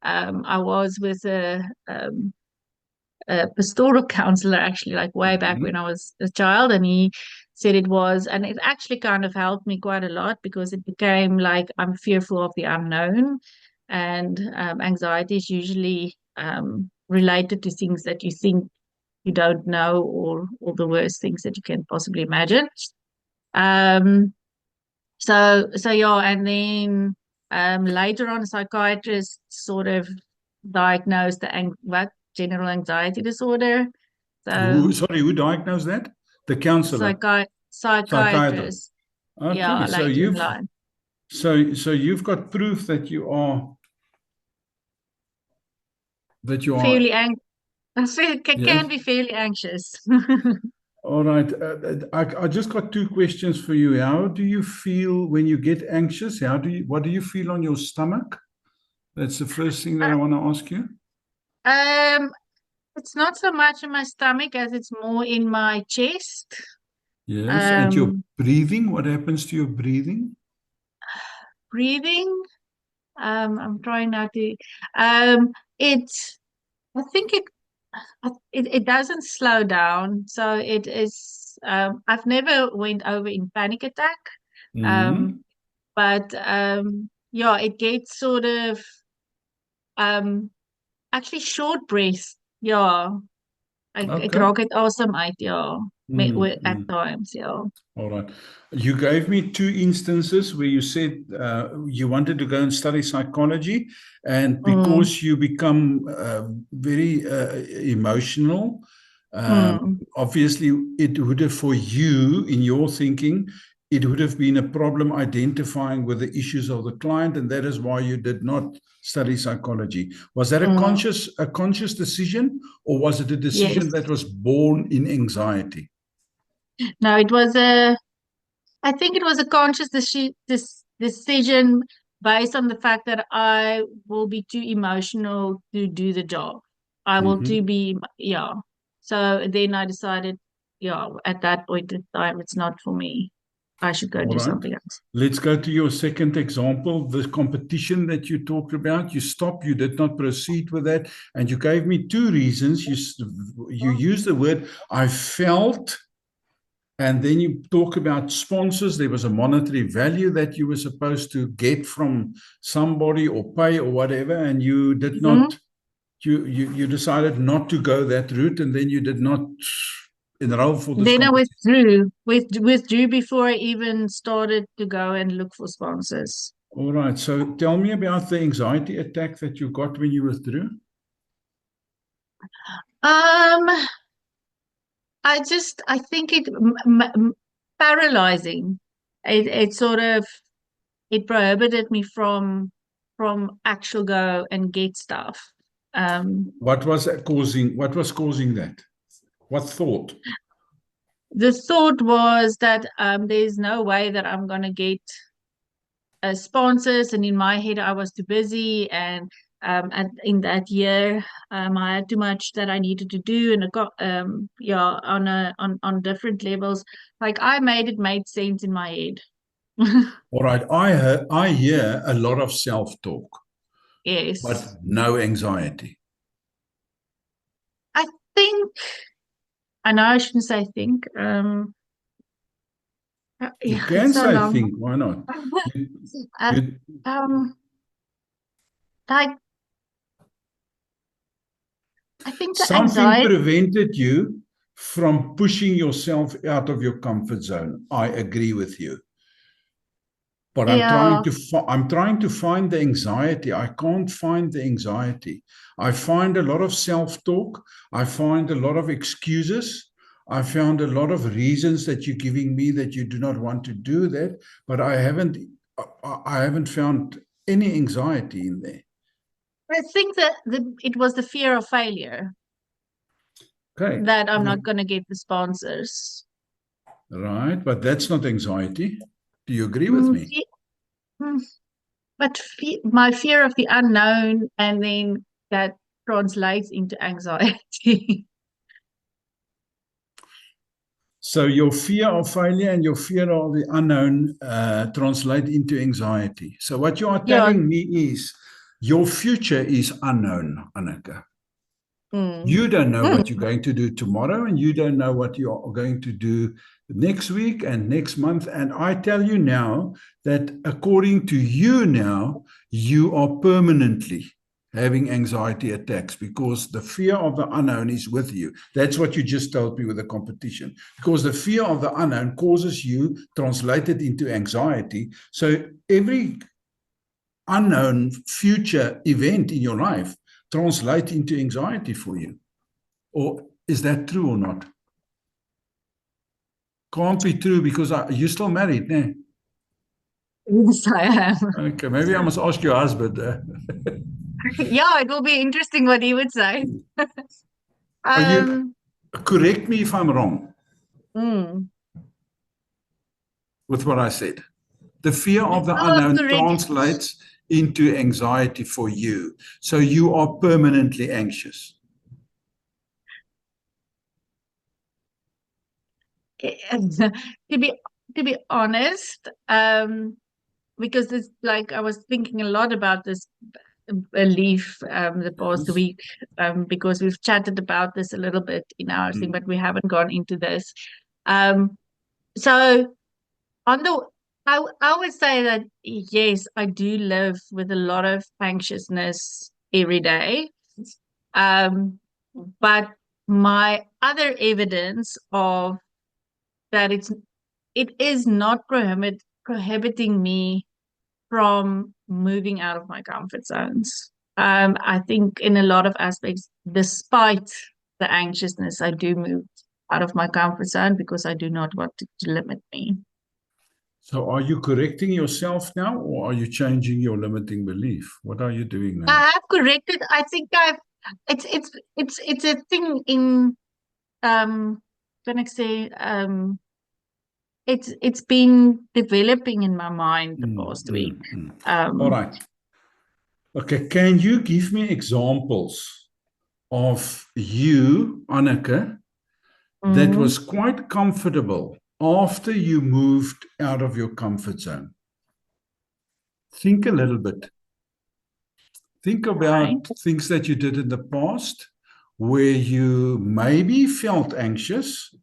I was with a pastoral counselor actually, like way back when Mhm. I was a child, and he said it was, and it actually kind of helped me quite a lot because it became like I'm fearful of the unknown, and anxiety is usually related to things that you think you don't know, or the worst things that you can possibly imagine. Um, so yeah, and then later on, a psychiatrist sort of diagnosed the what general anxiety disorder. Who, So sorry, who diagnosed that? The counselor, psychiatrist. psychiatrist, Okay, yeah, so later in life, you've got proof that you are fairly ang can yes. be fairly anxious. All right. I just got two questions for you. How do you feel when you get anxious? What do you feel on your stomach? That's the first thing that I want to ask you. Um, it's not so much in my stomach as it's more in my chest. Yes. And your Um, breathing, what happens to your breathing? breathing. I'm trying not to. Um, it's. I think it doesn't slow down, so it is. I've never went over in panic attack. Hmm. Um, but yeah, it gets sort of um actually short breath. Yeah. Ek Okay. raak dit awesome uit, ja, Mm, at mm. times, ja. All right. You gave me two instances where you said you wanted to go and study psychology, and Mm, because you become very emotional, obviously it would have, for you, in your thinking, it would have been a problem identifying with the issues of the client, and that is why you did not study psychology. Was that mm, a conscious decision, or was it a decision that yes. was born in anxiety? No, I think it was a conscious decision based on the fact that I will be too emotional to do the job. I will Mhm. too be, yeah. So then I decided, yeah, at that point in time, it's not for me. I should go All do right. something else. Let's go to your second example, the competition that you talked about. You stopped, you did not proceed with that, and you gave me two reasons. You used the word I felt, and then you talk about sponsors. There was a monetary value that you were supposed to get from somebody or pay or whatever, and you did Mhm. not. You decided not to go that route, and then you did not enroll for this Then I competition. withdrew before I even started to go and look for sponsors. All right. So tell me about the anxiety attack that you got when you withdrew. Um, I think paralyzing. It sort of it prohibited me from actual go and get stuff. Um, What was causing that? What thought? the thought was that there's no way that I'm gonna get sponsors, and in my head I was too busy, and in that year I had too much that I needed to do, and it got yeah, on different levels. Like I made sense in my head. All right. I hear a lot of self-talk, Yes. but no anxiety. I think I know I shouldn't say think. You Yeah, can it's so say long. think. Why not? You, uh, you, um, like I think the something anxiety. prevented you from pushing yourself out of your comfort zone. I agree with you. But Yeah, I'm trying to find the anxiety. I can't find the anxiety. I find a lot of self-talk. I find a lot of excuses. I found a lot of reasons that you're giving me that you do not want to do that, but I haven't found any anxiety in there. I think that it was the fear of failure Okay. that I'm not going to get the sponsors. Right, but that's not anxiety. Do you agree with Mm, me? mm, but my fear of the unknown, and then that translates into anxiety. So your fear of failure and your fear of the unknown translate into anxiety. So what you are Yeah. telling me is your future is unknown, Annika. Mm. You don't know Mm. what you're going to do tomorrow, and you don't know what you are going to do next week and next month. And I tell you now that according to you now, you are permanently having anxiety attacks because the fear of the unknown is with you. That's what you just told me with the competition. Because the fear of the unknown causes you translated into anxiety. So every unknown future event in your life translate into anxiety for you. Or is that true or not? Can't be true because you're still married, ne? Yes, I am. Okay, maybe I must ask your husband. Yeah, it will be interesting what he would say. Are you Um, correct me if I'm wrong mm. with what I said? The fear You of the are unknown correct. translates into anxiety for you. So you are permanently anxious. To be to be honest, because this like I was thinking a lot about this belief the past Yes. week, because we've chatted about this a little bit in our thing, Mm. but we haven't gone into this. Um, so on the I would say that yes, I do live with a lot of anxiousness every day. Um, but my other evidence of that it is not prohibiting me from moving out of my comfort zones. I think in a lot of aspects, despite the anxiousness, I do move out of my comfort zone because I do not want it to limit me. So are you correcting yourself now, or are you changing your limiting belief? What are you doing now? I have corrected. I think it's a thing in can I say it's been developing in my mind the past week. All right. Okay, can you give me examples of you, Anneke, that mhm, was quite comfortable after you moved out of your comfort zone? Think a little bit. Think right. about things that you did in the past where you maybe felt anxious,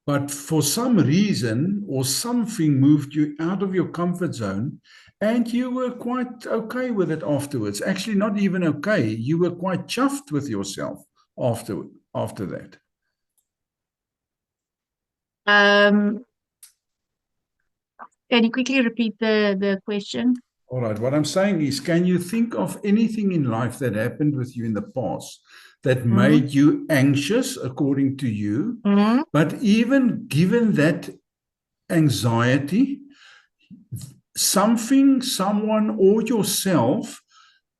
but for some reason or something moved you out of your comfort zone and you were quite okay with it afterwards. Actually, not even okay. You were quite chuffed with yourself after that. Um, can you quickly repeat the question? All right. What I'm saying is, can you think of anything in life that happened with you in the past that Mm-hmm. made you anxious, according to you? Mm-hmm. But even given that anxiety, something, someone, or yourself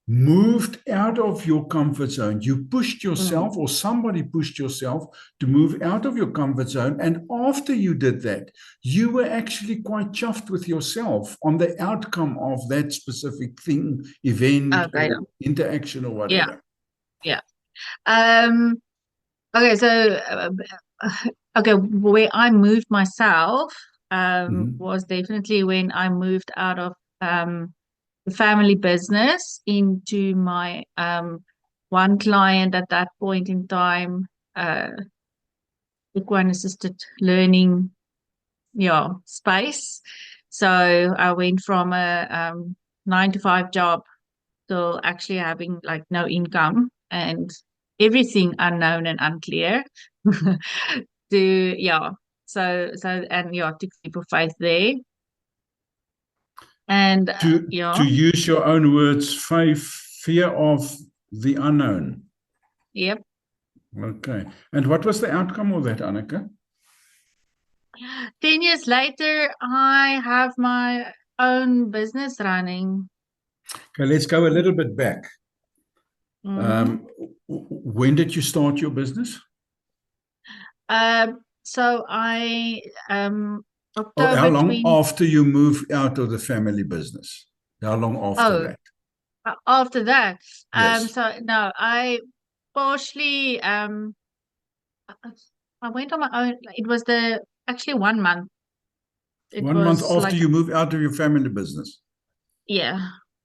moved out of your comfort zone. You pushed yourself, or somebody pushed yourself to move out of your comfort zone. And after you did that, you were actually quite chuffed with yourself on the outcome of that specific thing, event, Okay. or interaction, or Yeah. whatever. Yeah. Um, okay, so okay, where I moved myself Mhm. was definitely when I moved out of the family business into my one client at that point in time, equine assisted learning, yeah, space. So I went from a 9 to 5 job to actually having like no income and everything unknown and unclear to yeah and yeah to keep a faith there and To yeah use your own words, faith, fear of the unknown. yep. Okay. And what was the outcome of that, Anneke? 10 years later I have my own business running. Okay, let's go a little bit back. Mm-hmm. When did you start your business? So I Oh, how October long 20 after you moved out of the family business? How long after oh that? after that Yes. so no I partially I went on my own. It was the actually 1 month. It 1 month was after like you moved out of your family business. yeah.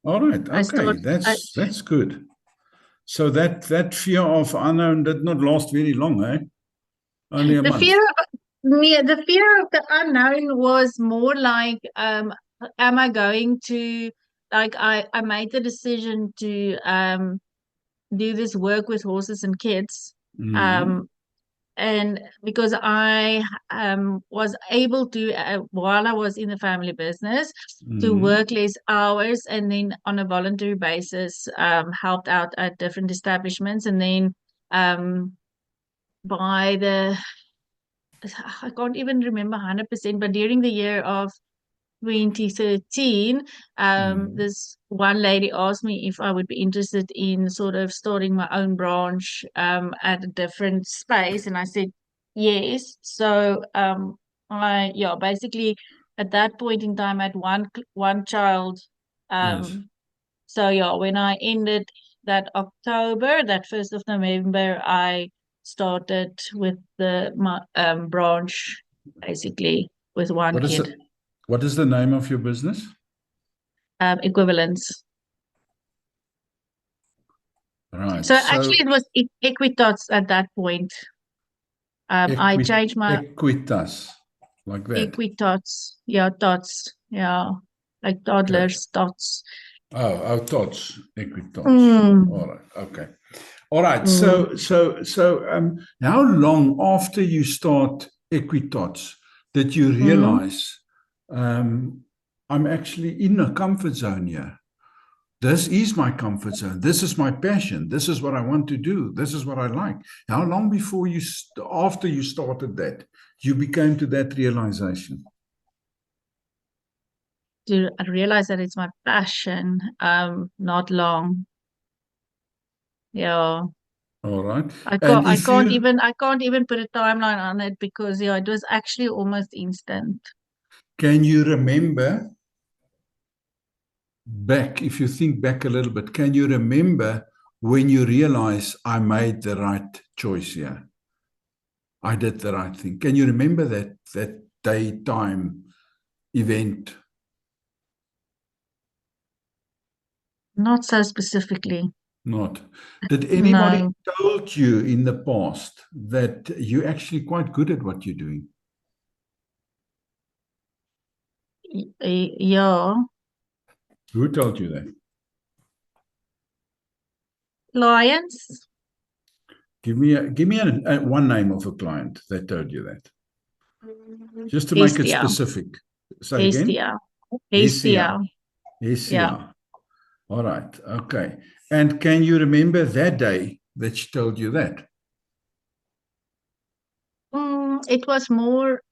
All right. I Okay. started. That's good. So that fear of unknown did not last very long, eh? Only a The month. fear of yeah, the fear of the unknown was more like am I going to like I made the decision to do this work with horses and kids. Mm-hmm. Um and because I was able to while I was in the family business to Mm-hmm. work less hours and then on a voluntary basis helped out at different establishments and then um by the I can't even remember 100% but during the year of 2013 Mm-hmm. this one lady asked me if I would be interested in sort of starting my own branch at a different space and I said yes. So I yeah basically at that point in time I had one child. Yes. So yeah, when I ended that October, that 1st of November, I started with the my branch basically with one What is kid. it? What is the name of your business? Equivalence. Right. So actually, So it was Equitots at that point. I changed my Equitas, like that. Equitots. Yeah, tots. Yeah, like Okay. toddlers, tots. Oh, tots, Equitots. All Mm. right. Okay. All right. How long after you start Equitots did you realize I'm actually in a comfort zone here? This is my comfort zone. This is my passion. This is what I want to do. This is what I like. How long before after you started that, you became to that realization? To realize that it's my passion, not long. Yeah. All right. I And can't I if can't you even I can't even put a timeline on it because yeah, it was actually almost instant. can you remember back, if you think back a little bit, can you remember when you realize I made the right choice here? I did the right thing. Can you remember that day, time, event? Not so specifically. Not. Did anybody No. told you in the past that you're actually quite good at what you're doing? Yeah. Who told you that? Lions? Give me one name of a client that told you that. Just to make it Hestia. specific. Say again. Hestia. Hestia. Hestia. Yeah. Hestia. All right. Okay. And can you remember that day that she told you that? It was more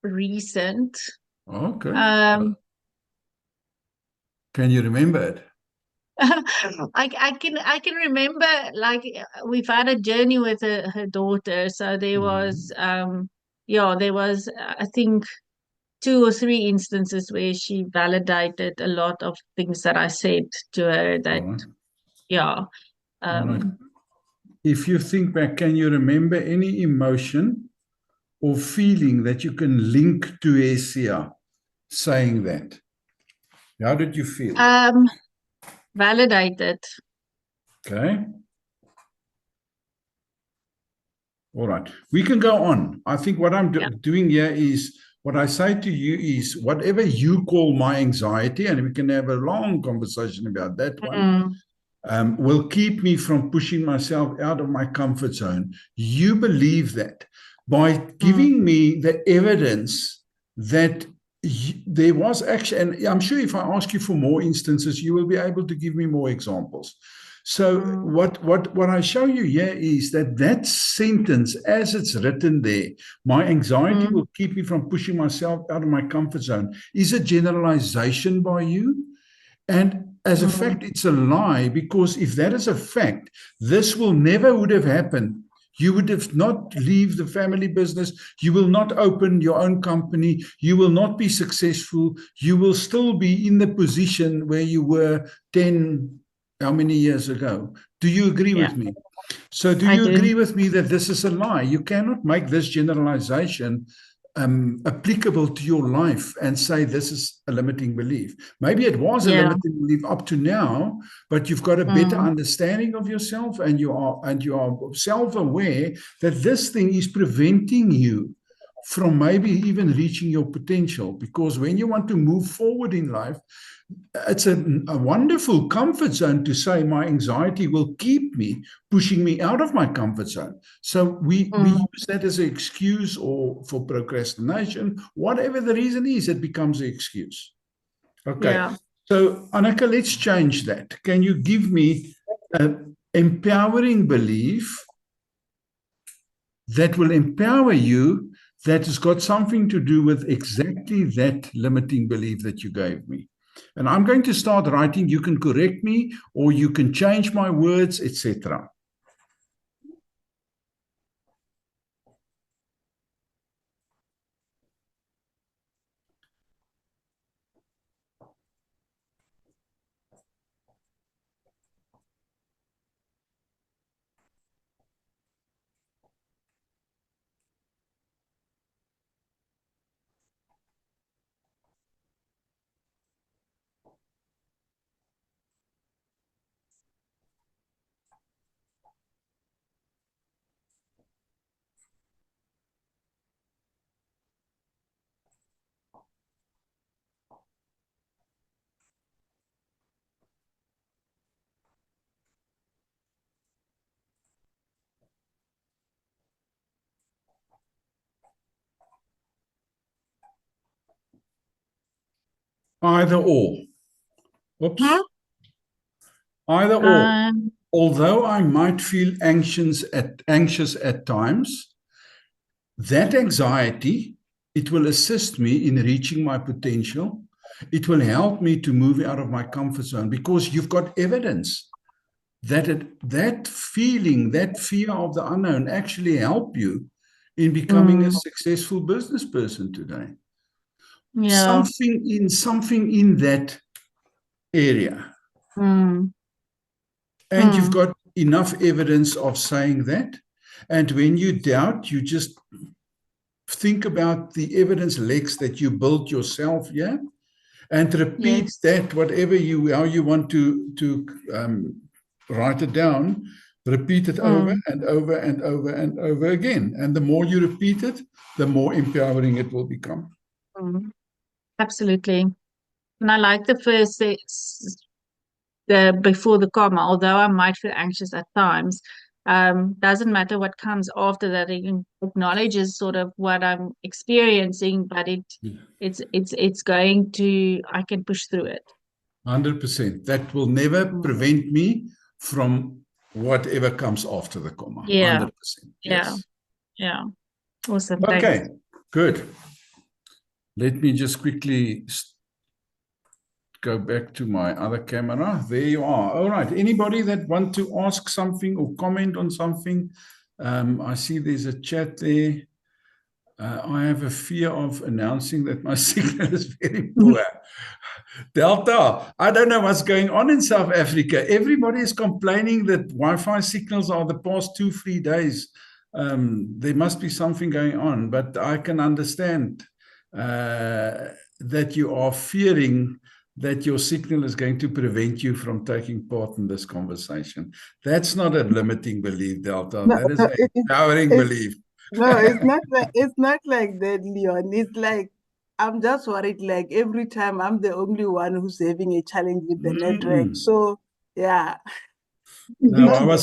recent. Okay. Um, Can you remember it? I can remember like we've had a journey with her daughter. So there was Mhm. yeah, there was I think two or three instances where she validated a lot of things that I said to her All that right. yeah. All right. Um If you think back, can you remember any emotion or feeling that you can link to Asia saying that? How did you feel? um validated. Okay. All right. We can go on. I think what I'm Yeah. doing here is what I say to you is whatever you call my anxiety, and we can have a long conversation about that one, Mm, will keep me from pushing myself out of my comfort zone. You believe that by mm, giving me the evidence that there was actually, and I'm sure if I ask you for more instances, you will be able to give me more examples. So mm, what I show you here is that sentence, as it's written there, my anxiety mm, will keep me from pushing myself out of my comfort zone, is a generalization by you. And as a mm. fact, it's a lie, because if that is a fact, this will never would have happened. You would have not leave the family business. You will not open your own company. You will not be successful. You will still be in the position where you were 10, how many years ago? Do you agree Yeah, with me? So, do I you do. agree with me that this is a lie? You cannot make this generalization applicable to your life and say this is a limiting belief. Maybe it was a Yeah. limiting belief up to now, but you've got a better Mm, understanding of yourself, and you are self-aware that this thing is preventing you from maybe even reaching your potential. Because when you want to move forward in life, it's a wonderful comfort zone to say my anxiety will keep me pushing me out of my comfort zone. So we mm, use that as an excuse, or for procrastination, whatever the reason is, it becomes an excuse. Okay. yeah. So Annika, let's change that. Can you give me an empowering belief that will empower you, that has got something to do with exactly that limiting belief that you gave me? And I'm going to start writing. You can correct me, or you can change my words, etc. Either or. Oops. Huh? Either or. Um, Although I might feel anxious at times, that anxiety, it will assist me in reaching my potential. It will help me to move out of my comfort zone because you've got evidence that that feeling, that fear of the unknown actually help you in becoming a successful business person today. yeah. Something in that area. Mm, And you've got enough evidence of saying that. And when you doubt, you just think about the evidence, Lex, that you built yourself, yeah? And repeat yes. that, whatever how you want to write it down, repeat it over and over and over and over again. And the more you repeat it, the more empowering it will become. Absolutely. And I like the first the before the comma, although I might feel anxious at times, doesn't matter what comes after that. It acknowledges sort of what I'm experiencing, but it's going to, I can push through it. 100%. That will never prevent me from whatever comes after the comma. Yeah. 100%. Yes. Yeah. Awesome. Okay, Thanks. good. Let me just quickly go back to my other camera. There you are. All right. Anybody that want to ask something or comment on something? I see there's a chat there. I have a fear of announcing that my signal is very poor. Delta, I don't know what's going on in South Africa. Everybody is complaining that Wi-Fi signals are the past 2-3 days. There must be something going on, but I can understand that you are fearing that your signal is going to prevent you from taking part in this conversation. That's not a limiting belief, Delta. No, That is no, an empowering belief. no, it's not like that, Leon. It's like I'm just worried. Like every time, I'm the only one who's having a challenge with the network. So yeah. No,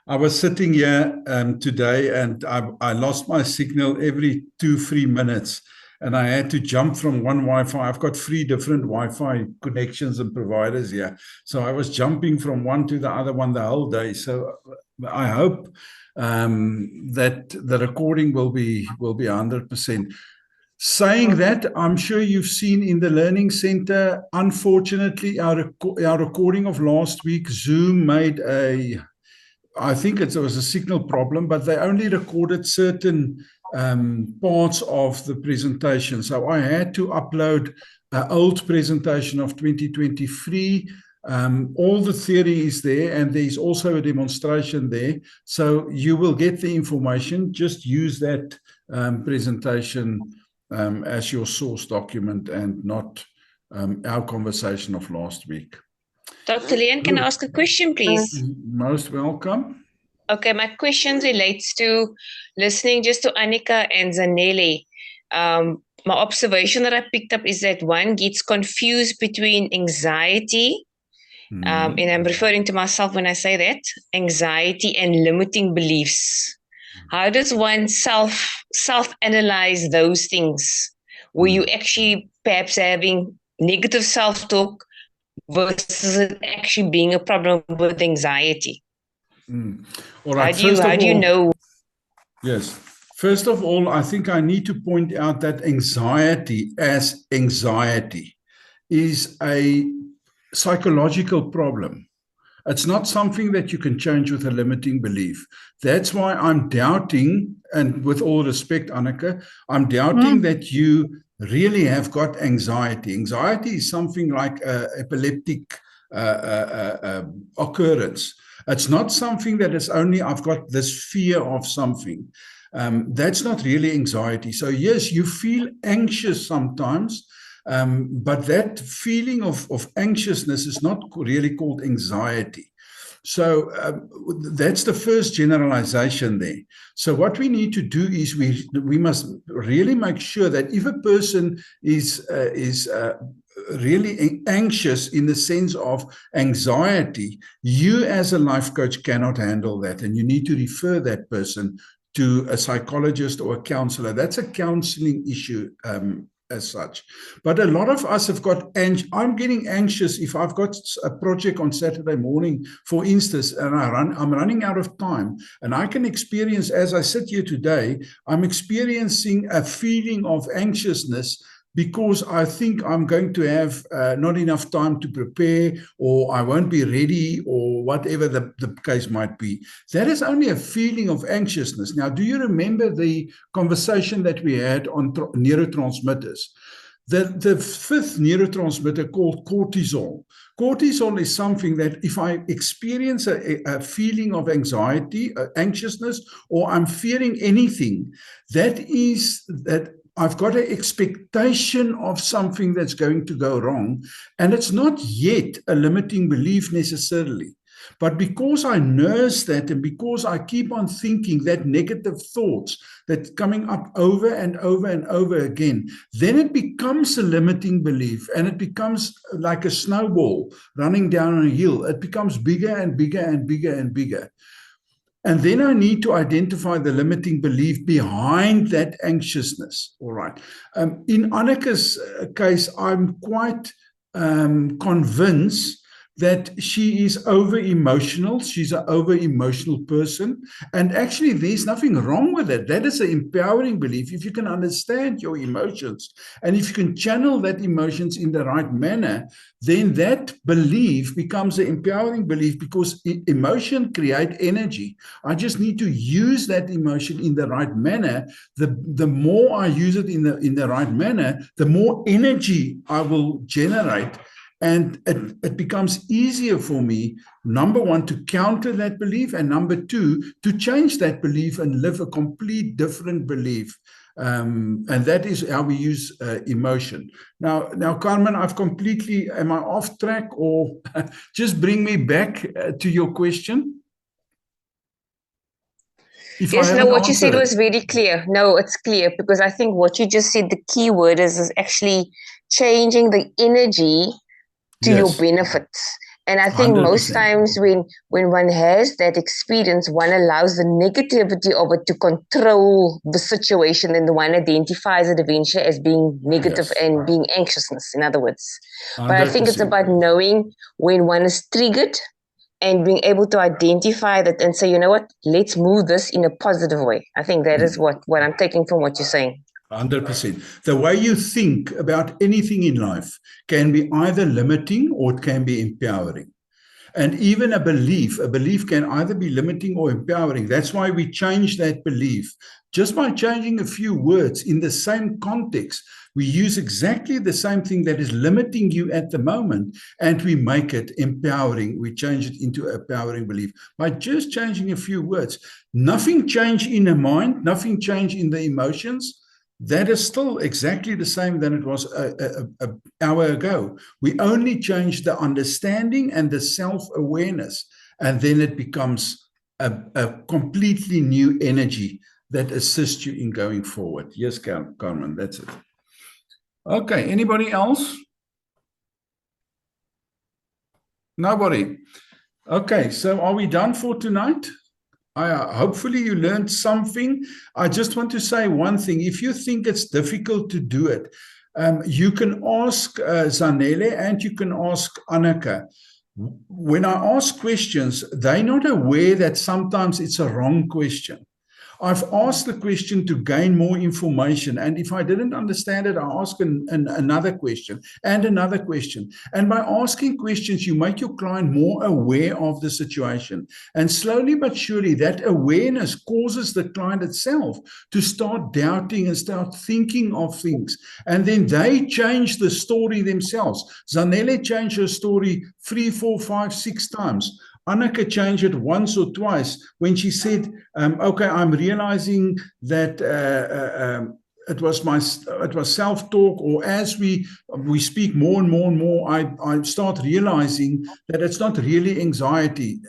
I was sitting here today, and I lost my signal every 2-3 minutes, and I had to jump from one Wi-Fi. I've got 3 different Wi-Fi connections and providers here, so I was jumping from one to the other one the whole day. So I hope that the recording will be 100%. Saying that, I'm sure you've seen in the Learning Center, unfortunately, our recording of last week, Zoom made I think it was a signal problem, but they only recorded certain parts of the presentation. So I had to upload an old presentation of 2023. All the theory is there, and there's also a demonstration there. So you will get the information. Just use that presentation as your source document and not our conversation of last week. Dr. Leon, can I ask a question, please? Most welcome. Okay, my question relates to listening just to Annika and Zanelli. My observation that I picked up is that one gets confused between anxiety, and I'm referring to myself when I say that, anxiety and limiting beliefs. How does one self-analyze those things? Were you actually perhaps having negative self-talk versus it actually being a problem with anxiety? All right. How do you know? Yes. First of all, I think I need to point out that anxiety is a psychological problem. It's not something that you can change with a limiting belief. That's why I'm doubting, and with all respect, Annika, I'm doubting that you really have got anxiety. Anxiety is something like an epileptic occurrence. It's not something that is only, I've got this fear of something. That's not really anxiety. So yes, you feel anxious sometimes, but that feeling of anxiousness is not really called anxiety. So that's the first generalization there. So what we need to do is we must really make sure that if a person is really anxious in the sense of anxiety, you as a life coach cannot handle that, and you need to refer that person to a psychologist or a counselor. That's a counseling issue, as such. But a lot of us have got, and I'm getting anxious if I've got a project on Saturday morning, for instance, and I'm running out of time, and I can experience, as I sit here today, I'm experiencing a feeling of anxiousness because I think I'm going to have not enough time to prepare, or I won't be ready, or whatever the case might be. That is only a feeling of anxiousness. Now, do you remember the conversation that we had on neurotransmitters? The fifth neurotransmitter called cortisol. Cortisol is something that if I experience a feeling of anxiety, anxiousness, or I'm fearing anything, that I've got an expectation of something that's going to go wrong, and it's not yet a limiting belief necessarily. But because I nurse that, and because I keep on thinking that negative thoughts that's coming up over and over and over again, then it becomes a limiting belief, and it becomes like a snowball running down a hill. It becomes bigger and bigger and bigger and bigger. And then I need to identify the limiting belief behind that anxiousness. All right. In Annika's case, I'm quite convinced that she is over-emotional. She's an over-emotional person. And actually, there's nothing wrong with it. That is an empowering belief. If you can understand your emotions, and if you can channel that emotions in the right manner, then that belief becomes an empowering belief, because emotion creates energy. I just need to use that emotion in the right manner. The more I use it in the right manner, the more energy I will generate. And it becomes easier for me, number one, to counter that belief, and number two, to change that belief and live a complete different belief. And that is how we use emotion. Now, Carmen, am I off track, or just bring me back to your question? Yes, no, what you said was very clear. No, it's clear, because I think what you just said, the key word is actually changing the energy to your benefits. And I think 100%. Most times when one has that experience, one allows the negativity of it to control the situation, and the one identifies it eventually as being negative and being anxiousness, in other words. 100%. But I think it's about knowing when one is triggered and being able to identify that and say, you know what, let's move this in a positive way. I think that is what I'm taking from what you're saying. 100%. The way you think about anything in life can be either limiting or it can be empowering. And even a belief can either be limiting or empowering. That's why we change that belief. Just by changing a few words in the same context, we use exactly the same thing that is limiting you at the moment, and we make it empowering. We change it into a empowering belief by just changing a few words. Nothing changed in the mind, nothing changed in the emotions. That is still exactly the same than it was an hour ago. We only change the understanding and the self-awareness, and then it becomes a completely new energy that assists you in going forward. Yes, Carmen, that's it. Okay, anybody else? Nobody. Okay, so are we done for tonight? Hopefully you learned something. I just want to say one thing. If you think it's difficult to do it, you can ask Zanele and you can ask Annika. When I ask questions, they're not aware that sometimes it's a wrong question. I've asked the question to gain more information, and if I didn't understand it, I ask another question and another question. And by asking questions, you make your client more aware of the situation. And slowly but surely, that awareness causes the client itself to start doubting and start thinking of things. And then they change the story themselves. Zanele changed her story 3, 4, 5, 6 times. Annika changed it once or twice when she said, okay, I'm realizing that it was self-talk, or as we speak more and more and more, I start realizing that it's not really anxiety.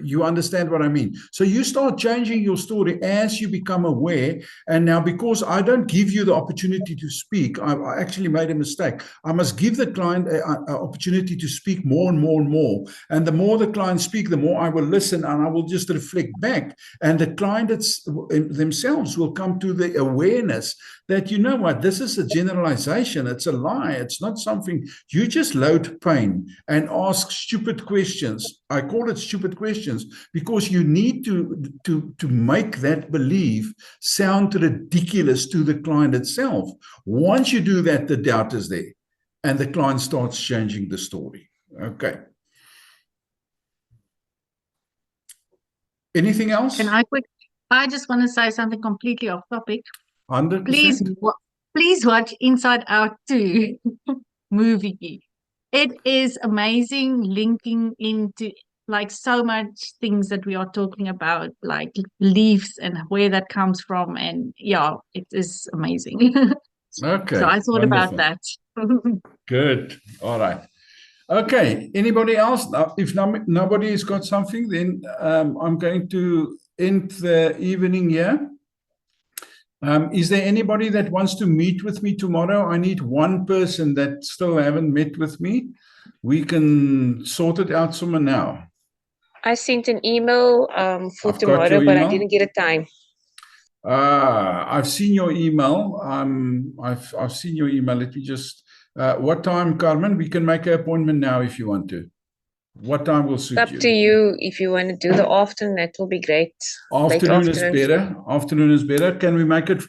You understand what I mean? So you start changing your story as you become aware. And now, because I don't give you the opportunity to speak, I actually made a mistake. I must give the client an opportunity to speak more and more and more. And the more the client speak, the more I will listen, and I will just reflect back. And the client themselves will come to the awareness that, you know what, this is a generalization. It's a lie. It's not something. You just load pain and ask stupid questions. I call it stupid questions because you need to make that belief sound ridiculous to the client itself. Once you do that, the doubt is there and the client starts changing the story. Okay. Anything else? And I just want to say something completely off topic. 100%. Please watch Inside Out 2 movie. It is amazing, linking into like so much things that we are talking about, like leaves and where that comes from. And yeah, it is amazing. Okay. So I thought wonderful. about that. Good. All right. Okay. Anybody else? If nobody has got something, then I'm going to end the evening here. Is there anybody that wants to meet with me tomorrow? I need one person that still haven't met with me. We can sort it out somewhere now. I sent an email for I've got tomorrow, your but I email. didn't get a time. I've seen your email. I've seen your email. Let me just. What time, Carmen? We can make an appointment now if you want to. What time will suit It's you? up to you. If you want to do the afternoon, that will be great. Late Afternoon is better. Afternoon is better. Can we make it,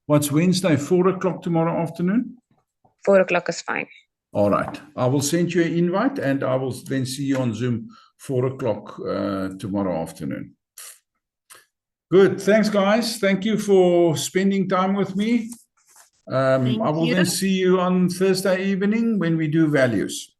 what's Wednesday, 4 o'clock tomorrow afternoon? 4 o'clock is fine. All right. I will send you an invite and I will then see you on Zoom 4 o'clock tomorrow afternoon. Good. Thanks, guys. Thank you for spending time with me. I will then see you on Thursday evening when we do values.